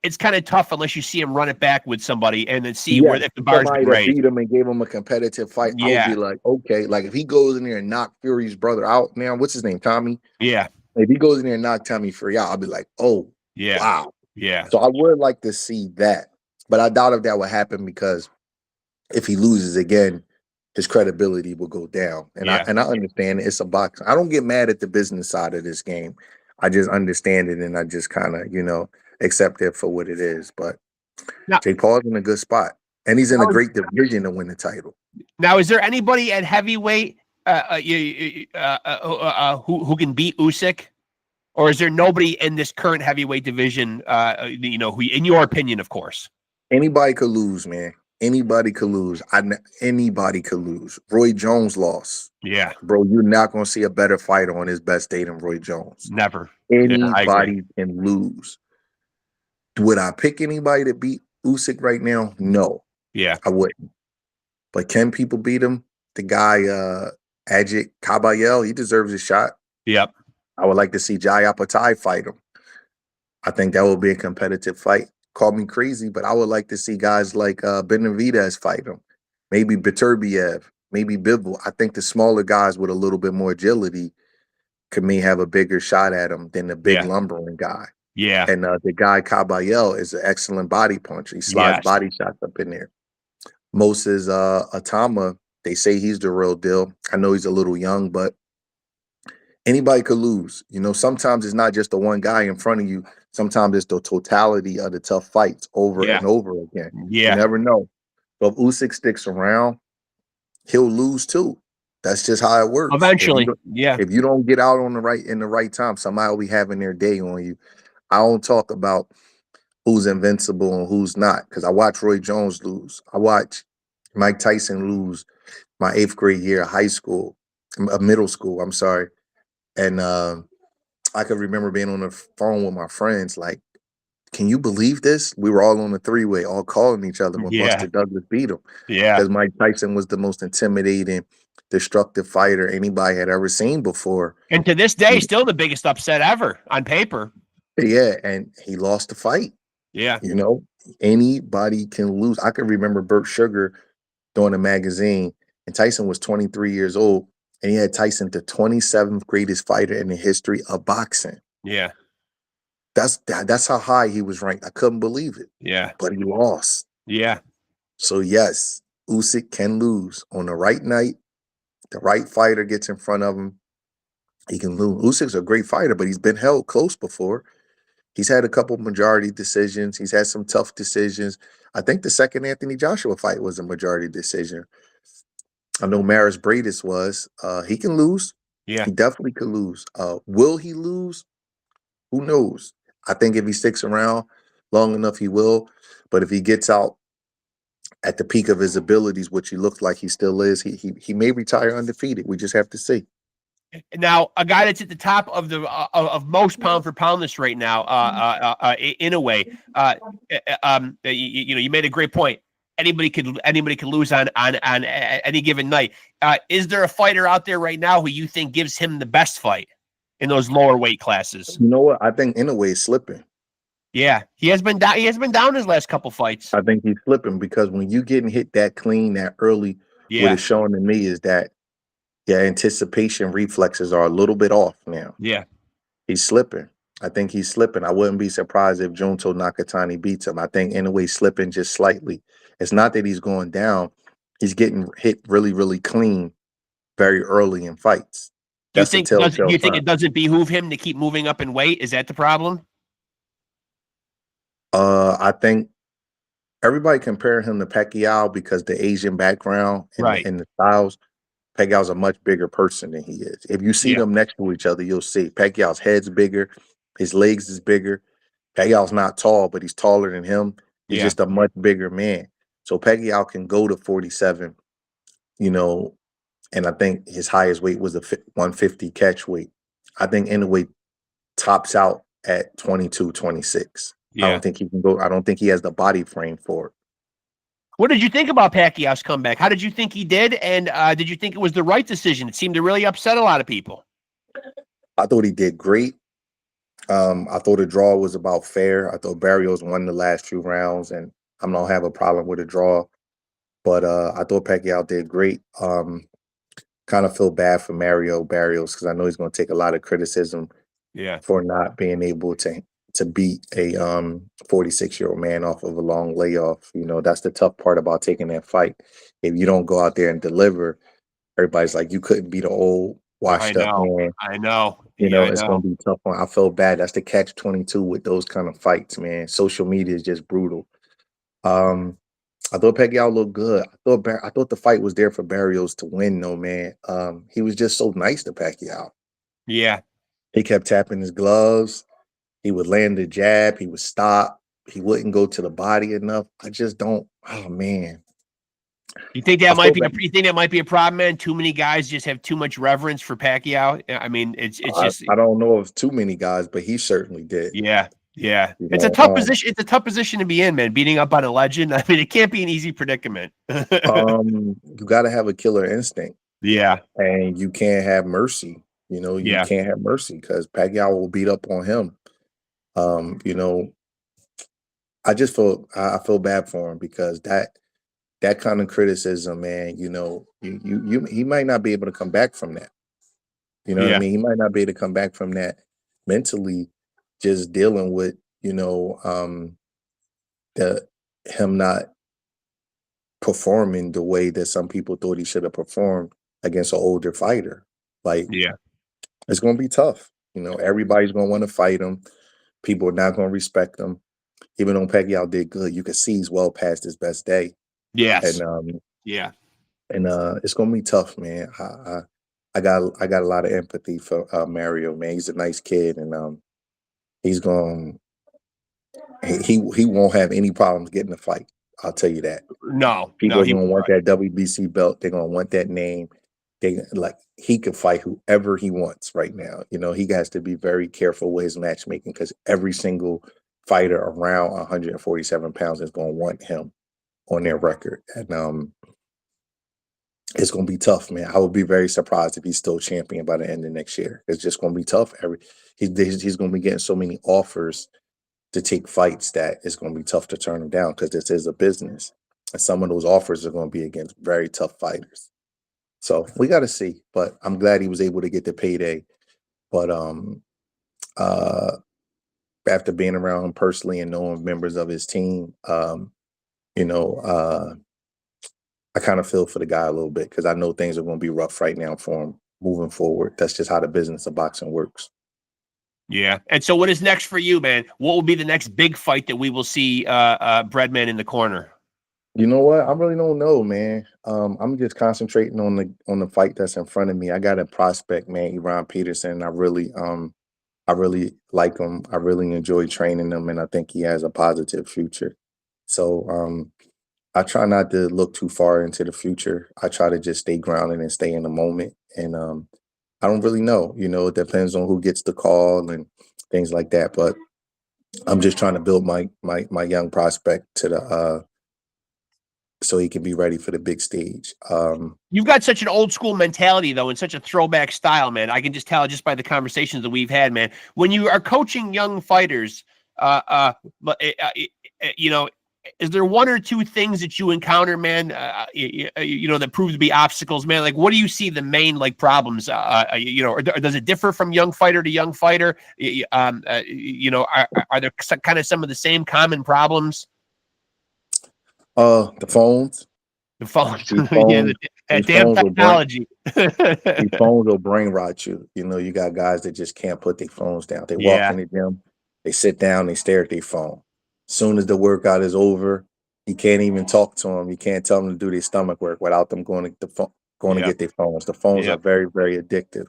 It's kind of tough unless you see him run it back with somebody and then see where Yes, if the bar's somebody been that raised. beat him and gave him a competitive fight. I would Yeah. be like, okay, like if he goes in there and knock Fury's brother out now, what's his name? Tommy? Yeah. If he goes in there and knock Tommy Fury out, I'll be like, oh, Yeah. wow. Yeah. So I would like to see that. But I doubt if that would happen, because if he loses again, his credibility will go down. And I Yeah. understand it's a box. I don't get mad at the business side of this game. I just understand it, and I just kind of, accept it for what it is. But Now, Jake Paul's in a good spot. And he's in a now, great division to win the title. now is there anybody at heavyweight who can beat Usyk? Or is there nobody in this current heavyweight division, who, in your opinion, of course? Anybody could lose, man. Anybody could lose. Anybody could lose. Roy Jones lost. Yeah. Bro, you're not going to see a better fighter on his best day than Roy Jones. Never. Yeah, I agree. Anybody can lose. Would I pick anybody to beat Usyk right now? No, Yeah. I wouldn't. But can people beat him? The guy, Ajit Kabayel, he deserves a shot. Yep. I would like to see Jai Apatai fight him. I think that would be a competitive fight. Call me crazy, but I would like to see guys like Benavidez fight him. Maybe Beterbiev, maybe Bivol. I think the smaller guys with a little bit more agility may have a bigger shot at him than the big Yeah. lumbering guy. Yeah. And the guy Kabayel is an excellent body puncher. He slides Yes. body shots up in there. Moses Atama, they say he's the real deal. I know he's a little young, but anybody could lose. Sometimes it's not just the one guy in front of you. Sometimes it's the totality of the tough fights over Yeah. and over again. You Yeah. never know. So if Usyk sticks around, he'll lose too. That's just how it works. Eventually. Yeah. If you don't get out in the right time, somebody will be having their day on you. I don't talk about who's invincible and who's not, because I watch Roy Jones lose. I watch Mike Tyson lose my 8th grade year of high school, middle school, I'm sorry. And I could remember being on the phone with my friends, like, can you believe this? We were all on the 3-way, all calling each other when Yeah. Buster Douglas beat him. Yeah. Because Mike Tyson was the most intimidating, destructive fighter anybody had ever seen before. And to this day, still the biggest upset ever on paper. Yeah, and he lost the fight. Yeah. Anybody can lose. I can remember Burt Sugar doing a magazine, and Tyson was 23 years old, and he had Tyson the 27th greatest fighter in the history of boxing. Yeah. That's how high he was ranked. I couldn't believe it. Yeah. But he lost. Yeah. So yes, Usyk can lose on the right night. The right fighter gets in front of him, he can lose. Usyk's a great fighter, but he's been held close before. He's had a couple majority decisions. He's had some tough decisions. I think the second Anthony Joshua fight was a majority decision. I know Maris Bradis was. He can lose. Yeah. He definitely could lose. Will he lose? Who knows? I think if he sticks around long enough, he will. But if he gets out at the peak of his abilities, which he looks like he still is, he may retire undefeated. We just have to see. Now, a guy that's at the top of the of most pound for pound list right now, in a way, you made a great point. Anybody could lose on any given night. Is there a fighter out there right now who you think gives him the best fight in those lower weight classes? You know what? I think Inoue is slipping. Yeah, he has been down. He has been down his last couple fights. I think he's slipping because when you getting hit that clean, that early, what Yeah, it's showing to me is that your anticipation reflexes are a little bit off now. yeah. He's slipping. I think he's slipping. I wouldn't be surprised if Junto Nakatani beats him. I think Inoue slipping just slightly. It's not that he's going down. He's getting hit really, really clean very early in fights. Do you That's the think do telltale you think sign. it doesn't behoove him to keep moving up in weight? Is that the problem? I think everybody compare him to Pacquiao because the Asian background and Right. the styles. Pacquiao's a much bigger person than he is. If you see Yeah. them next to each other, you'll see Pacquiao's head's bigger, his legs is bigger. Pacquiao's not tall, but he's taller than him. He's Yeah. just a much bigger man. So Pacquiao can go to 47, you know, and I think his highest weight was a 150 catch weight. I think Inoue tops out at 22, 26. I Yeah. don't think he can go. I don't think he has the body frame for it. What did you think about Pacquiao's comeback? How did you think he did? And did you think it was the right decision? It seemed to really upset a lot of people. I thought he did great. I thought the draw was about fair. I thought Barrios won the last few rounds, and I don't have a problem with a draw. But I thought Pacquiao did great. Kind of feel bad for Mario Barrios because I know he's going to take a lot of criticism Yeah. for not being able to beat a 46-year-old man off of a long layoff. You know, that's the tough part about taking that fight. If you don't go out there and deliver, everybody's like, you couldn't beat an old, I washed up know. man. I know. You Yeah, know, I it's know. gonna be a tough one. I feel bad. That's the catch 22 with those kind of fights, man. Social media is just brutal. Um, I thought Pacquiao looked good. I thought the fight was there for Barrios to win, though, man. He was just so nice to Pacquiao. Yeah. He kept tapping his gloves. He would land the jab. He would stop. He wouldn't go to the body enough. I just don't. Oh man, You think I that might feel be bad. you think that might be a problem, man? Too many guys just have too much reverence for Pacquiao. I mean, it's just I don't know of too many guys, but he certainly did. yeah, yeah. You It's a know, tough position. It's a tough position to be in, man. Beating up on a legend. I mean, it can't be an easy predicament. you got to have a killer instinct. Yeah, And you can't have mercy. You know, you yeah, can't have mercy because Pacquiao will beat up on him. You know, I feel bad for him because that kind of criticism, man, you know, he might not be able to come back from that. You know what I yeah, mean? He might not be able to come back from that mentally, just dealing with, you know, the him not performing the way that some people thought he should have performed against an older fighter. Like yeah. it's going to be tough. You know, everybody's going to want to fight him. People are not going to respect him. Even though Pacquiao did good, you can see he's well past his best day, and Yes, yeah, it's going to be tough, man. I got a lot of empathy for Mario, man. He's a nice kid, and he's going he won't have any problems getting a fight. I'll tell you that. no, People are he going to want that WBC belt. They're going to want that name. They like he can fight whoever he wants right now. You know, he has to be very careful with his matchmaking because every single fighter around 147 pounds is going to want him on their record, and it's going to be tough, man. I would be very surprised if he's still champion by the end of next year. It's just going to be tough. He's going to be getting so many offers to take fights that it's going to be tough to turn him down because this is a business, and some of those offers are going to be against very tough fighters. So we got to see, but I'm glad he was able to get the payday. But uh, after being around him personally and knowing members of his team, you know, I kind of feel for the guy a little bit because I know things are going to be rough right now for him moving forward. That's just how the business of boxing works. yeah. And so, what is next for you, man? What will be the next big fight that we will see Breadman in the corner? You know what? I really don't know, man. I'm just concentrating on the fight that's in front of me. I got a prospect, man, Iran Peterson. I really like him. I really enjoy training him, and I think he has a positive future. So I try not to look too far into the future. I try to just stay grounded and stay in the moment. And I don't really know. It depends on who gets the call and things like that. But I'm just trying to build my young prospect to the so he can be ready for the big stage. You've got such an old school mentality, though, and such a throwback style, man. I can just tell just by the conversations that we've had, man. When you are coaching young fighters, but is there one or two things that you encounter, man? That prove to be obstacles, man. Like, what do you see the main problems? Or does it differ from young fighter to young fighter? Are there kind of some of the same common problems? The phones. The phone, These yeah, phones, that these damn phones will bring technology. these phones will brain rot you. You got guys that just can't put their phones down. They walk Yeah, in the gym, they sit down, they stare at their phone. Soon as the workout is over, you can't even talk to them. You can't tell them to do their stomach work without them going to yeah, get their phones. The phones yeah. are very, very addictive.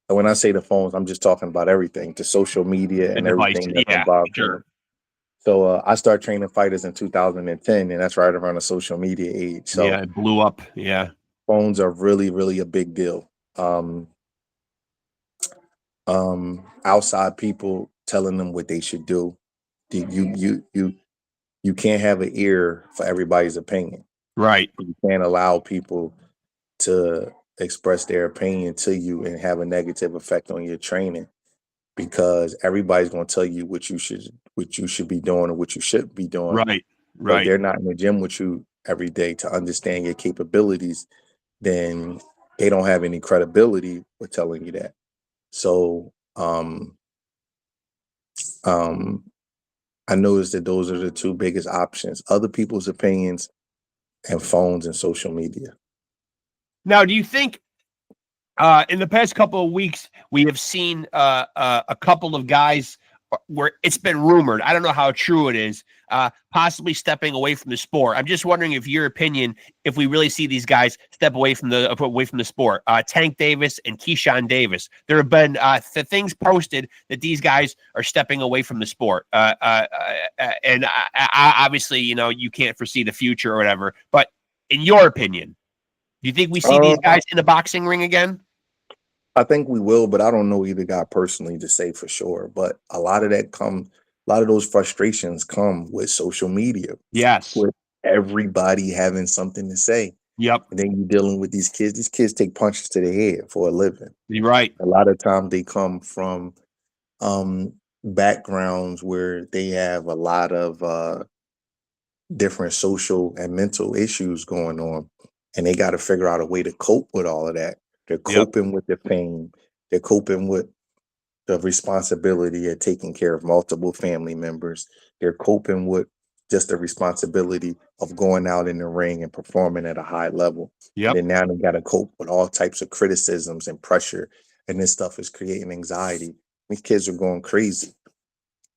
And when I say the phones, I'm just talking about everything, the social media The and device, everything that's yeah, involved in it. sure. So I started training fighters in 2010, and that's right around the social media age. Yeah, So it blew up. Yeah, phones are really, really a big deal. Outside people telling them what they should do. You can't have an ear for everybody's opinion. right, You can't allow people to express their opinion to you and have a negative effect on your training, because everybody's going to tell you what you should be doing or what you shouldn't be doing. right, But if right. they're not in the gym with you every day to understand your capabilities, then they don't have any credibility with telling you that. So I noticed that those are the two biggest options: other people's opinions and phones and social media. Now, do you think in the past couple of weeks we have seen a couple of guys where it's been rumored? I don't know how true it is. Possibly stepping away from the sport. I'm just wondering if your opinion, if we really see these guys step away from the sport. Tank Davis and Keyshawn Davis. There have been the things posted that these guys are stepping away from the sport. And obviously, you can't foresee the future or whatever. But in your opinion, do you think we see these Uh, guys in the boxing ring again? I think we will, but I don't know either guy personally to say for sure. But a lot of those frustrations come with social media, Yes. with everybody having something to say. Yep. And then you're dealing with these kids. These kids take punches to the head for a living. You're right. A lot of times they come from um, backgrounds where they have a lot of different social and mental issues going on, and they got to figure out a way to cope with all of that. They're Yep. coping with the pain. They're coping with the responsibility of taking care of multiple family members. They're coping with just the responsibility of going out in the ring and performing at a high level. And Yep. then now they got to cope with all types of criticisms and pressure. And this stuff is creating anxiety. These kids are going crazy.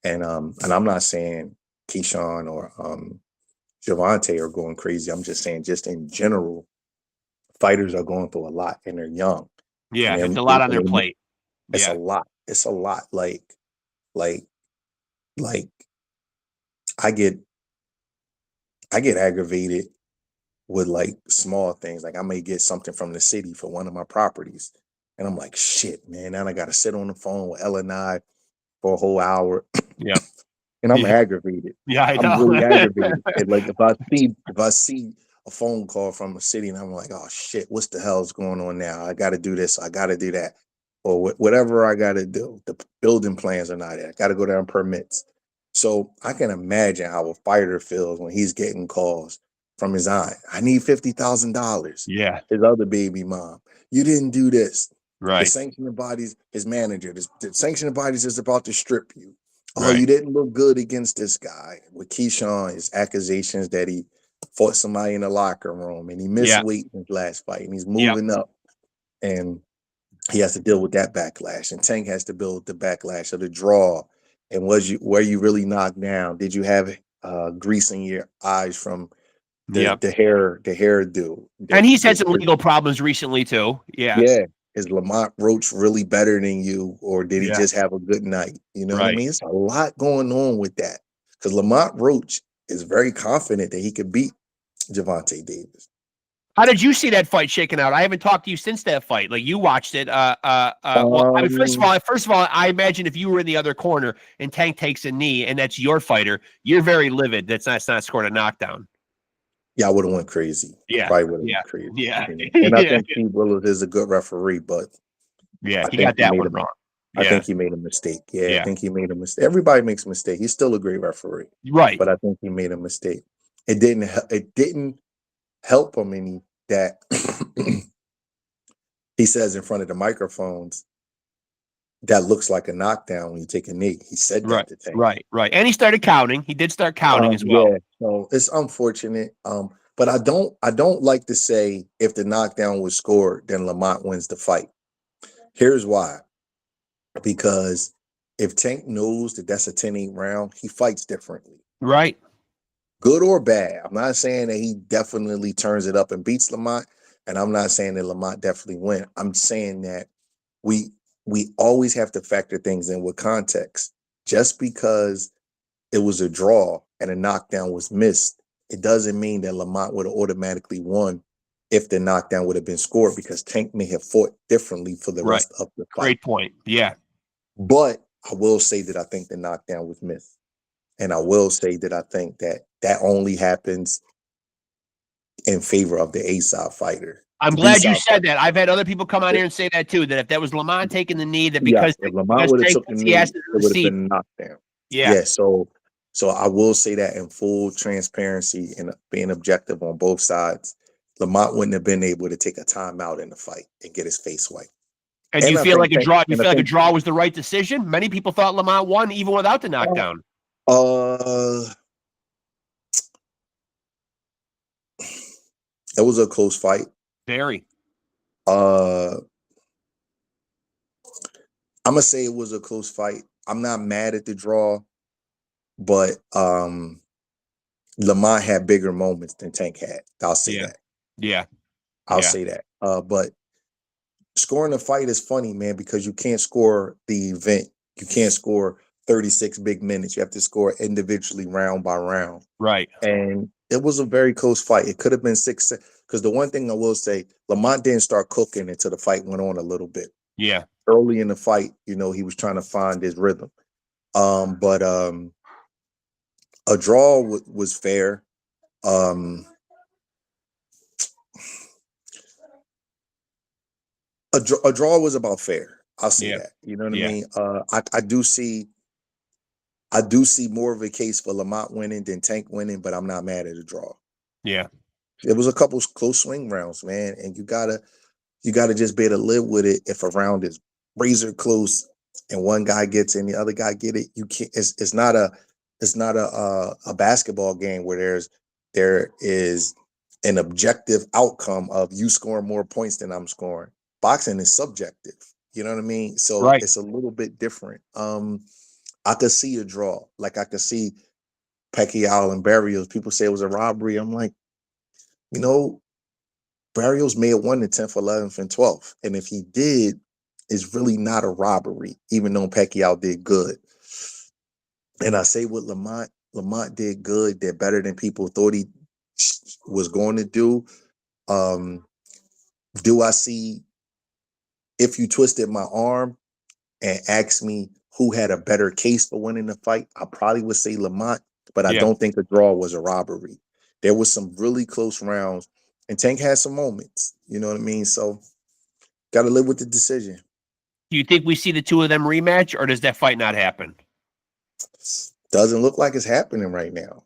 And I'm not saying Keyshawn or Javante are going crazy. I'm just saying, just in general, fighters are going through a lot, and they're young, and Yeah. they're, It's a lot on their and plate. it's a Yeah. lot. It's a lot. Like, like I get, I get aggravated with like small things. Like I may get something from the city for one of my properties, and I'm like, shit, man. Now I got to sit on the phone with Ella and I for a whole hour, Yep. and I'm Yeah. aggravated. Yeah. I I'm really aggravated. know. And like if I see a phone call from a city and I'm like, oh shit, what's the hell's going on now? I got to do this. I got to do that, or whatever I got to do. The building plans are not there. I got to go down permits. So I can imagine how a fighter feels when he's getting calls from his aunt. I need $50,000. Yeah. His other baby mom. You didn't do this. The Right. sanctioning bodies, his manager, the sanctioning bodies is about to strip you. Oh, Right. you didn't look good against this guy. With Keyshawn, his accusations that he fought somebody in the locker room and he missed Yeah. weight in his last fight and he's Yep. moving up, and he has to deal with that backlash. And Tank has to deal with the backlash of the draw. And were you really knocked down? Did you have grease in your eyes from the Yep. the hair the hairdo? And he's had some legal problems recently too. Yes. Yeah. Is Lamont Roach really better than you, or did he Yeah. just have a good night? You know what I Right. mean? It's a lot going on with that, because Lamont Roach is very confident that he could beat Javante Davis. How did you see that fight shaking out? I haven't talked to you since that fight. Like you watched it. Well, I mean, first of all, I imagine if you were in the other corner and Tank takes a knee and that's your fighter, you're very livid. That's not scored a knockdown. Yeah, I would have went crazy. Yeah, Probably would have yeah, went crazy. yeah, And I yeah. think Steve Willis is a good referee, but Yeah, I he think got that one wrong. I Yeah, think he made a mistake. Yeah, I yeah, think he made a mistake. Everybody makes a mistake. He's still a great referee, right, but I think he made a mistake. It didn't help him any that he says in front of the microphones that looks like a knockdown when you take a knee. He said right, that to Tank. right. And he started counting. He did start counting as well. Yeah, so it's unfortunate. But I don't like to say if the knockdown was scored, then Lamont wins the fight. Here's why. Because if Tank knows that that's a 10-8 round, he fights differently. Right. Good or bad. I'm not saying that he definitely turns it up and beats Lamont, and I'm not saying that Lamont definitely wins. I'm saying that we always have to factor things in with context. Just because it was a draw and a knockdown was missed, it doesn't mean that Lamont would have automatically won if the knockdown would have been scored, because Tank may have fought differently for the rest of the fight. Great point. Yeah. But I will say that I think the knockdown was missed. And I will say that I think that only happens in favor of the A-side fighter. I'm glad you said that. I've had other people come on here and say that too, that if that was Lamont taking the knee, that because if Lamont would have took the knee, it would have been knockdown. Yeah. So I will say that in full transparency and being objective on both sides, Lamont wouldn't have been able to take a timeout in the fight and get his face wiped. And you feel like a draw? You feel like a draw was the right decision? Many people thought Lamont won even without the knockdown. It was a close fight. Very. I'm gonna say it was a close fight. I'm not mad at the draw, but Lamont had bigger moments than Tank had. I'll say that. Yeah. I'll say that. But scoring a fight is funny, man, because you can't score the event. You can't score 36 big minutes. You have to score individually round by round. Right. And it was a very close fight. It could have been 6, because the one thing I will say, Lamont didn't start cooking until the fight went on a little bit. Yeah. Early in the fight, he was trying to find his rhythm. But a draw was fair. A draw was about fair. I'll say that. You know what I mean? I do see more of a case for Lamont winning than Tank winning, but I'm not mad at a draw. Yeah. It was a couple close swing rounds, man, and you gotta just be able to live with it. If a round is razor close and one guy gets it and the other guy get it, you can't. It's not a basketball game where there is an objective outcome of you scoring more points than I'm scoring. Boxing is subjective. You know what I mean? So It's a little bit different. I could see a draw. Like I could see Pacquiao and Barrios. People say it was a robbery. I'm like, Barrios may have won the 10th, 11th, and 12th. And if he did, it's really not a robbery, even though Pacquiao did good. And I say with Lamont did good. Did better than people thought he was going to do. Do I see, if you twisted my arm and asked me who had a better case for winning the fight, I probably would say Lamont, but I don't think the draw was a robbery. There was some really close rounds, and Tank had some moments. You know what I mean? So, got to live with the decision. Do you think we see the two of them rematch, or does that fight not happen? Doesn't look like it's happening right now.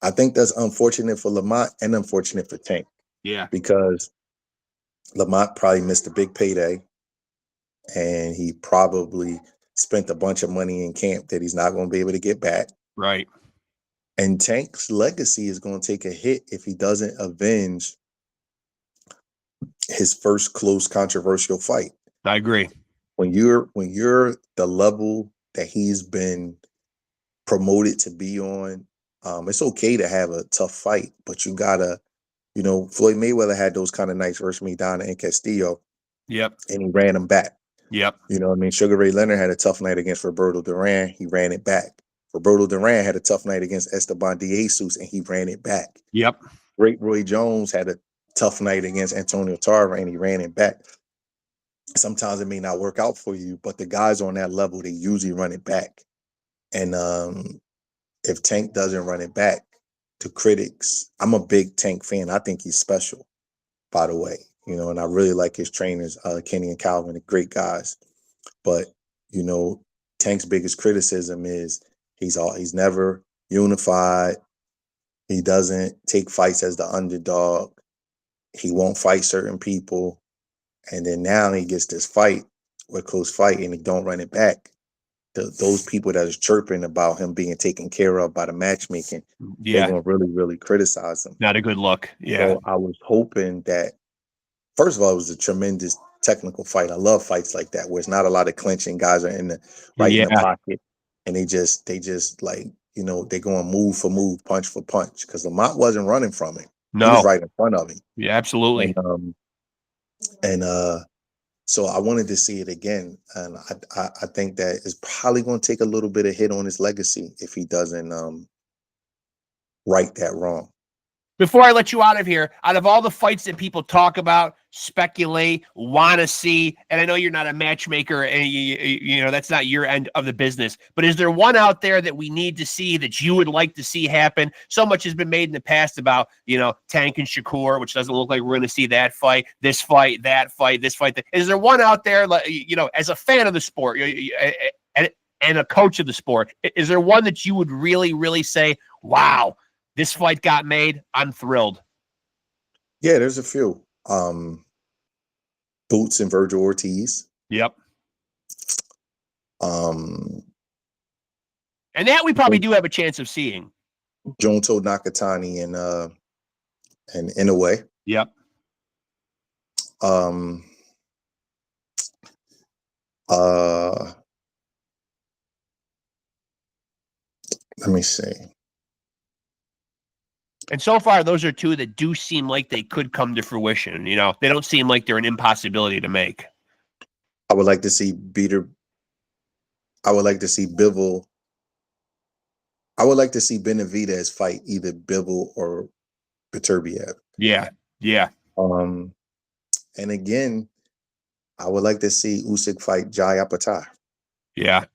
I think that's unfortunate for Lamont and unfortunate for Tank. Yeah. Because Lamont probably missed a big payday, and he probably spent a bunch of money in camp that he's not going to be able to get back. Right. And Tank's legacy is going to take a hit if he doesn't avenge his first close controversial fight. I agree. When you're the level that he's been promoted to be on, it's okay to have a tough fight, but you gotta, Floyd Mayweather had those kind of nights versus Maidana and Castillo. Yep. And he ran them back. Yep. You know what I mean? Sugar Ray Leonard had a tough night against Roberto Duran. He ran it back. Roberto Duran had a tough night against Esteban De Jesus, and he ran it back. Yep. Great Roy Jones had a tough night against Antonio Tarver, and he ran it back. Sometimes it may not work out for you, but the guys on that level, they usually run it back. And if Tank doesn't run it back, to critics, I'm a big Tank fan. I think he's special, by the way. You know, and I really like his trainers, Kenny and Calvin, they're great guys. But, you know, Tank's biggest criticism is he's never unified. He doesn't take fights as the underdog. He won't fight certain people. And then now he gets this fight, a close fight, and he don't run it back. Those people that is chirping about him being taken care of by the matchmaking, they're going to really, really criticize him. Not a good look. Yeah. So I was hoping that, first of all, it was a tremendous technical fight. I love fights like that where it's not a lot of clinching. Guys are in the in the pocket, and they just like, you know, they going move for move, punch for punch. Because Lamont wasn't running from him. No. He was right in front of him. Yeah, absolutely. And so I wanted to see it again, and I think that it's probably going to take a little bit of hit on his legacy if he doesn't right that wrong. Before I let you out of here, out of all the fights that people talk about, speculate, want to see, and I know you're not a matchmaker, and you know that's not your end of the business, but is there one out there that we need to see that you would like to see happen? So much has been made in the past about, you know, Tank and Shakur, which doesn't look like we're going to see that fight, this fight, that fight, this fight. Is there one out there, you know, as a fan of the sport and a coach of the sport, is there one that you would really, really say, wow, this fight got made, I'm thrilled? Yeah, there's a few. Boots and Virgil Ortiz. Yep. And that we probably do have a chance of seeing. Junto Nakatani and Inoue. Yep. Let me see. And so far, those are two that do seem like they could come to fruition. You know, they don't seem like they're an impossibility to make. I would like to see Bivol. I would like to see Benavidez fight either Bivol or Beterbiev. Yeah, yeah. And again, I would like to see Usyk fight Jai Apatow. Yeah.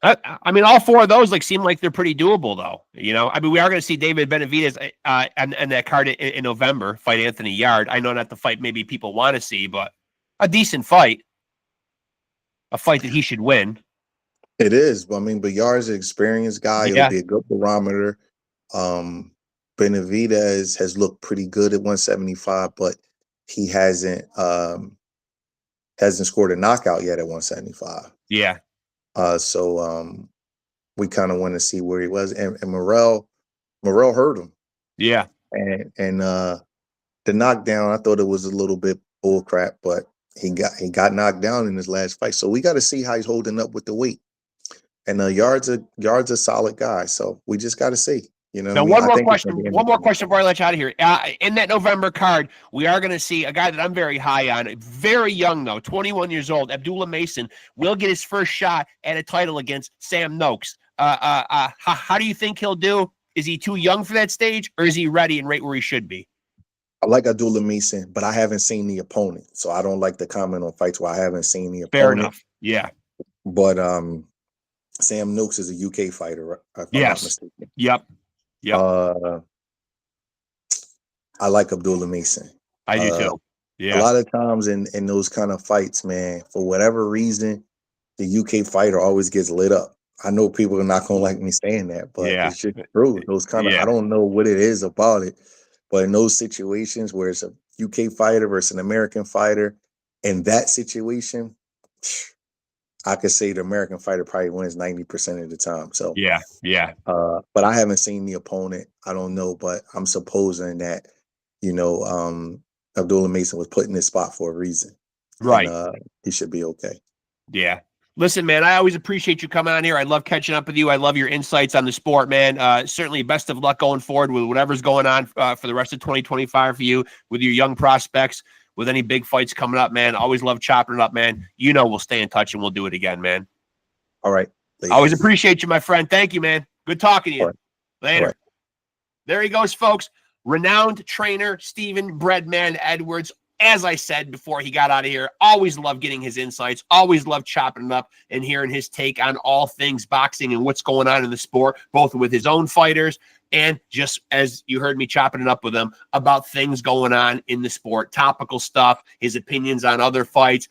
I mean, all four of those seem like they're pretty doable, though. You know, I mean, we are going to see David Benavidez and that card in November fight Anthony Yard. I know not the fight maybe people want to see, but a decent fight, a fight that he should win. It is. I mean, but Yard's an experienced guy. Yeah. It'll be a good barometer. Benavidez has looked pretty good at 175, but he hasn't scored a knockout yet at 175. Yeah. So we kind of want to see where he was, and Morrell hurt him. Yeah, and the knockdown, I thought it was a little bit bullcrap, but he got knocked down in his last fight. So we got to see how he's holding up with the weight. And Yard's a solid guy, so we just got to see. You know. Now, one more question before I let you out of here. In that November card, we are going to see a guy that I'm very high on, very young though, 21 years old. Abdullah Mason will get his first shot at a title against Sam Noakes. How do you think he'll do? Is he too young for that stage, or is he ready and right where he should be? I like Abdullah Mason, but I haven't seen the opponent, so I don't like to comment on fights where I haven't seen the opponent. Fair enough. Yeah. But Sam Noakes is a UK fighter, if I'm not mistaken. Yep. I like Abdullah Mason. I do too. Yeah. A lot of times in those kind of fights, man, for whatever reason, the UK fighter always gets lit up. I know people are not going to like me saying that, but it's just true. Those kind of, I don't know what it is about it, but in those situations where it's a UK fighter versus an American fighter, in that situation, I could say the American fighter probably wins 90% of the time. So yeah. But I haven't seen the opponent. I don't know, but I'm supposing that, you know, Abdullah Mason was put in this spot for a reason. Right. And, he should be okay. Yeah. Listen, man, I always appreciate you coming on here. I love catching up with you. I love your insights on the sport, man. Certainly best of luck going forward with whatever's going on for the rest of 2025 for you with your young prospects, with any big fights coming up, man. Always love chopping it up, man. You know, we'll stay in touch and we'll do it again, man. All right. Later. Always appreciate you, my friend. Thank you, man. Good talking to you. All right. Later. All right. There he goes, folks. Renowned trainer Stephen Breadman Edwards. As I said before he got out of here, always love getting his insights, always love chopping it up and hearing his take on all things boxing and what's going on in the sport, both with his own fighters and just as you heard me chopping it up with him about things going on in the sport, topical stuff, his opinions on other fights.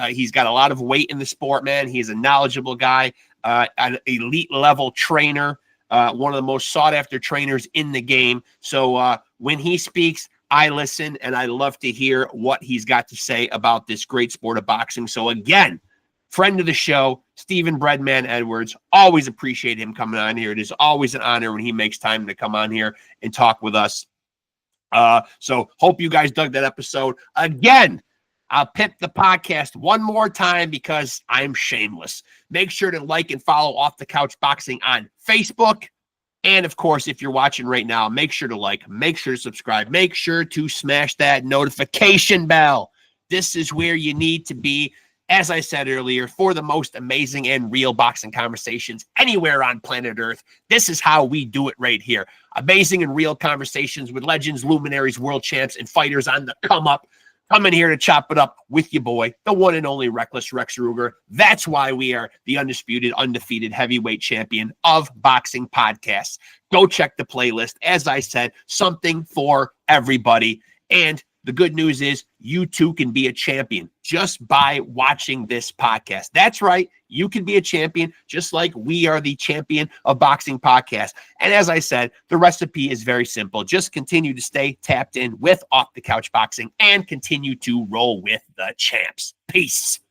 He's got a lot of weight in the sport, man. He's a knowledgeable guy, an elite level trainer, one of the most sought after trainers in the game. So when he speaks, I listen, and I love to hear what he's got to say about this great sport of boxing. So again, friend of the show, Stephen Breadman Edwards. Always appreciate him coming on here. It is always an honor when he makes time to come on here and talk with us. So hope you guys dug that episode. Again, I'll pimp the podcast one more time because I'm shameless. Make sure to like and follow Off the Couch Boxing on Facebook. And of course, if you're watching right now, make sure to like, make sure to subscribe, make sure to smash that notification bell. This is where you need to be, as I said earlier, for the most amazing and real boxing conversations anywhere on planet Earth. This is how we do it right here. Amazing and real conversations with legends, luminaries, world champs, and fighters on the come up. Coming here to chop it up with your boy, the one and only Reckless Rexx Ruger. That's why we are the undisputed, undefeated heavyweight champion of boxing podcasts. Go check the playlist. As I said, something for everybody. And the good news is you too can be a champion just by watching this podcast. That's right. You can be a champion just like we are the champion of boxing podcast. And as I said, the recipe is very simple. Just continue to stay tapped in with Off the Couch Boxing and continue to roll with the champs. Peace.